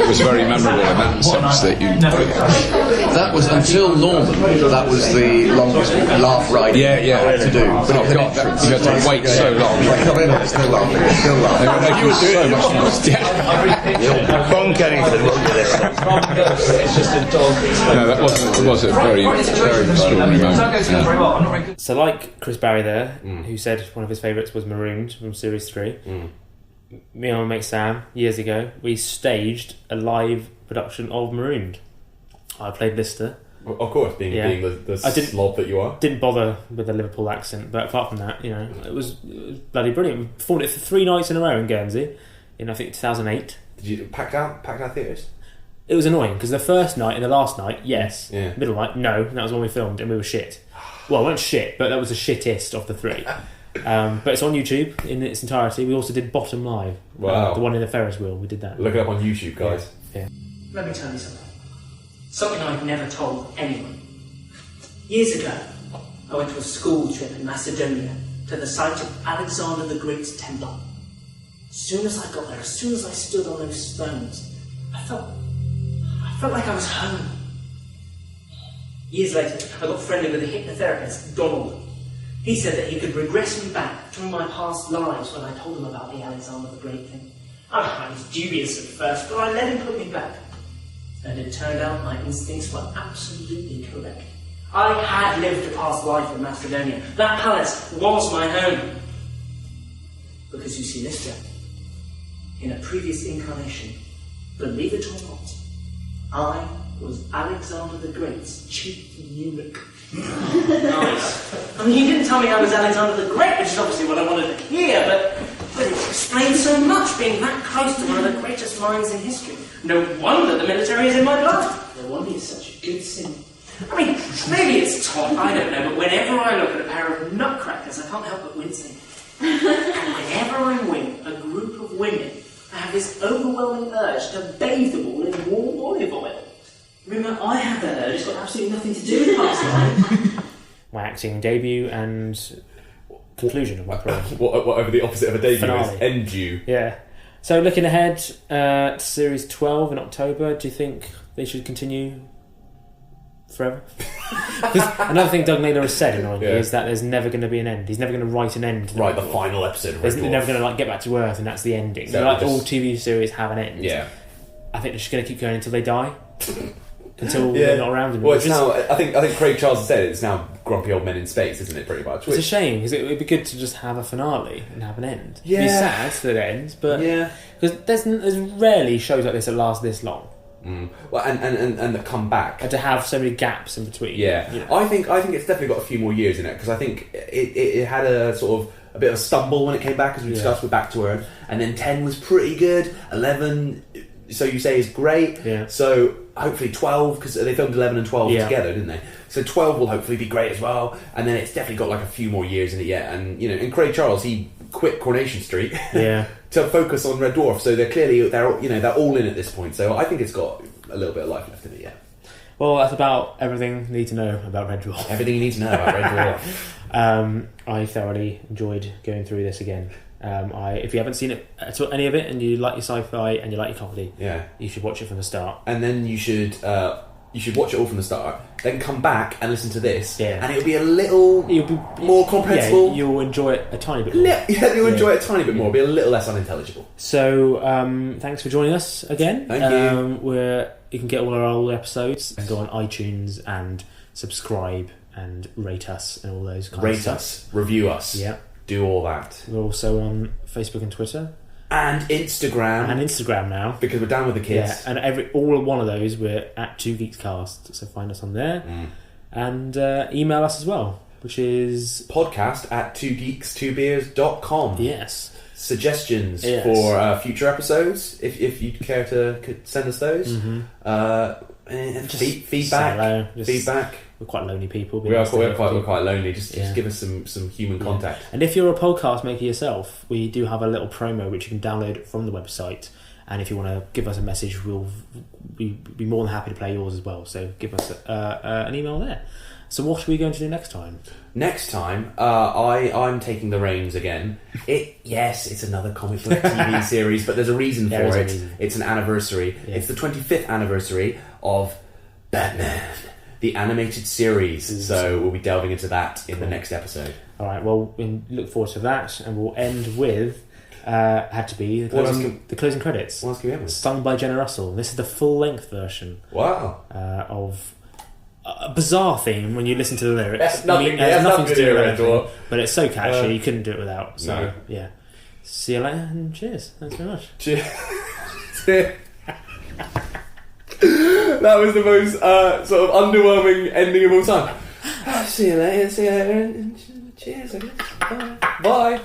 was very memorable in that sense that you. That was until Norman. That was the longest laugh ride to do. But oh God, you had to wait so long. I come in and it's still laughing. You were doing so much noise. No, that was a very extraordinary moment. Yeah. So, like Chris Barry there, who said one of his favourites was Marooned from Series 3. Me and my mate Sam, years ago, we staged a live production of Marooned. I played Lister. Of course, being the slob that you are. Didn't bother with the Liverpool accent, but apart from that, it was bloody brilliant. We performed it for 3 nights in a row in Guernsey, in I think 2008. Did you pack out theatres? It was annoying because the first night and the last night, yes. Yeah. Middle night, no. And that was when we filmed, and we were shit. Well, it wasn't shit, but that was the shittest of the three. But it's on YouTube in its entirety. We also did Bottom Live. Wow. The one in the Ferris wheel. We did that. Look it up on YouTube, guys. Yeah. Let me tell you something. Something I've never told anyone. Years ago, I went to a school trip in Macedonia to the site of Alexander the Great's temple. As soon as I got there, as soon as I stood on those stones, I felt like I was home. Years later, I got friendly with a hypnotherapist, Donald. He said that he could regress me back through my past lives when I told him about the Alexander the Great thing. I was dubious at first, but I let him put me back. And it turned out my instincts were absolutely correct. I had lived a past life in Macedonia. That palace was my home. Because you see, mister, in a previous incarnation, believe it or not, I was Alexander the Great's chief eunuch. Nice. I mean, he didn't tell me I was Alexander the Great, which is obviously what I wanted to hear, but it explains so much, being that close to one of the greatest minds in history. No wonder the military is in my blood. No wonder it's such a good sin. I mean, maybe it's taught, I don't know, but whenever I look at a pair of nutcrackers, I can't help but wincing. And whenever I'm with a group of women, I have this overwhelming urge to bathe them all in warm olive oil. Remember, I have that urge, it's got absolutely nothing to do with pastime. My acting debut and conclusion of my career. Whatever the opposite of a debut Finale. is, end you. Yeah. So looking ahead to Series 12 in October, do you think they should continue forever? Another thing Doug Naylor has said is that there's never going to be an end. He's never going to write an end. Right, the final episode of Red They're Dwarf. never going to get back to Earth and that's the ending. So all TV series have an end. Yeah. I think they're just going to keep going until they die. Until they're not around anymore. Well, it's now. I think Craig Charles said it's now grumpy old men in space, isn't it? Pretty much. It's a shame because it would be good to just have a finale and have an end. Yeah. It'd be sad that it ends, but because there's rarely shows like this that last this long. Well, and the comeback, and to have so many gaps in between. Yeah, you know. I think it's definitely got a few more years in it because I think it had a sort of a bit of a stumble when it came back, as we discussed with Back to Earth, and then 10 was pretty good. 11, so you say, is great. Yeah. So hopefully 12, because they filmed 11 and 12 together, didn't they? So 12 will hopefully be great as well, and then it's definitely got like a few more years in it yet. And and Craig Charles, he quit Coronation Street to focus on Red Dwarf, so they're all in at this point. So I think it's got a little bit of life left in it. Well, that's about everything you need to know about Red Dwarf. Everything you need to know about Red Dwarf. I thoroughly enjoyed going through this again. If you haven't seen it any of it and you like your sci-fi and you like your comedy, you should watch it from the start. And then you should watch it all from the start. Then come back and listen to this, and it'll be a little more comprehensible. Yeah, you'll enjoy it a tiny bit more. You'll enjoy it a tiny bit more. It'll be a little less unintelligible. So thanks for joining us again. Thank you. You can get all our old episodes and go on iTunes and subscribe and rate us and all those kinds of stuff. Rate us, review us. Yeah. Do all that. We're also on Facebook and Twitter. And Instagram. And Instagram now. Because we're down with the kids. Yeah, and all one of those, we're at 2 Geeks Cast. So find us on there. And email us as well, which is podcast@2geeks2beers.com. Yes. Suggestions for future episodes, if you'd care to send us those. And feedback. Feedback. We're quite lonely people. We're quite lonely. Just give us some human contact. And if you're a podcast maker yourself, we do have a little promo which you can download from the website. And if you want to give us a message, we'll be more than happy to play yours as well. So give us an email there. So what are we going to do next time? Next time, I'm taking the reins again. It's another comic book TV series, but there's a reason for it. It's an anniversary. Yeah. It's the 25th anniversary of Batman, the animated series. So we'll be delving into that in the next episode. All right. Well, we look forward to that, and we'll end with had to be the closing credits. What else can we have? Sung by Jenna Russell. This is the full-length version. Wow. Of a bizarre theme when you listen to the lyrics. It has nothing to do with anything, but it's so catchy you couldn't do it without. So yeah, see you later and cheers. Thanks very much. Cheers. That was the most sort of underwhelming ending of all time. See you later and cheers. I guess. Bye.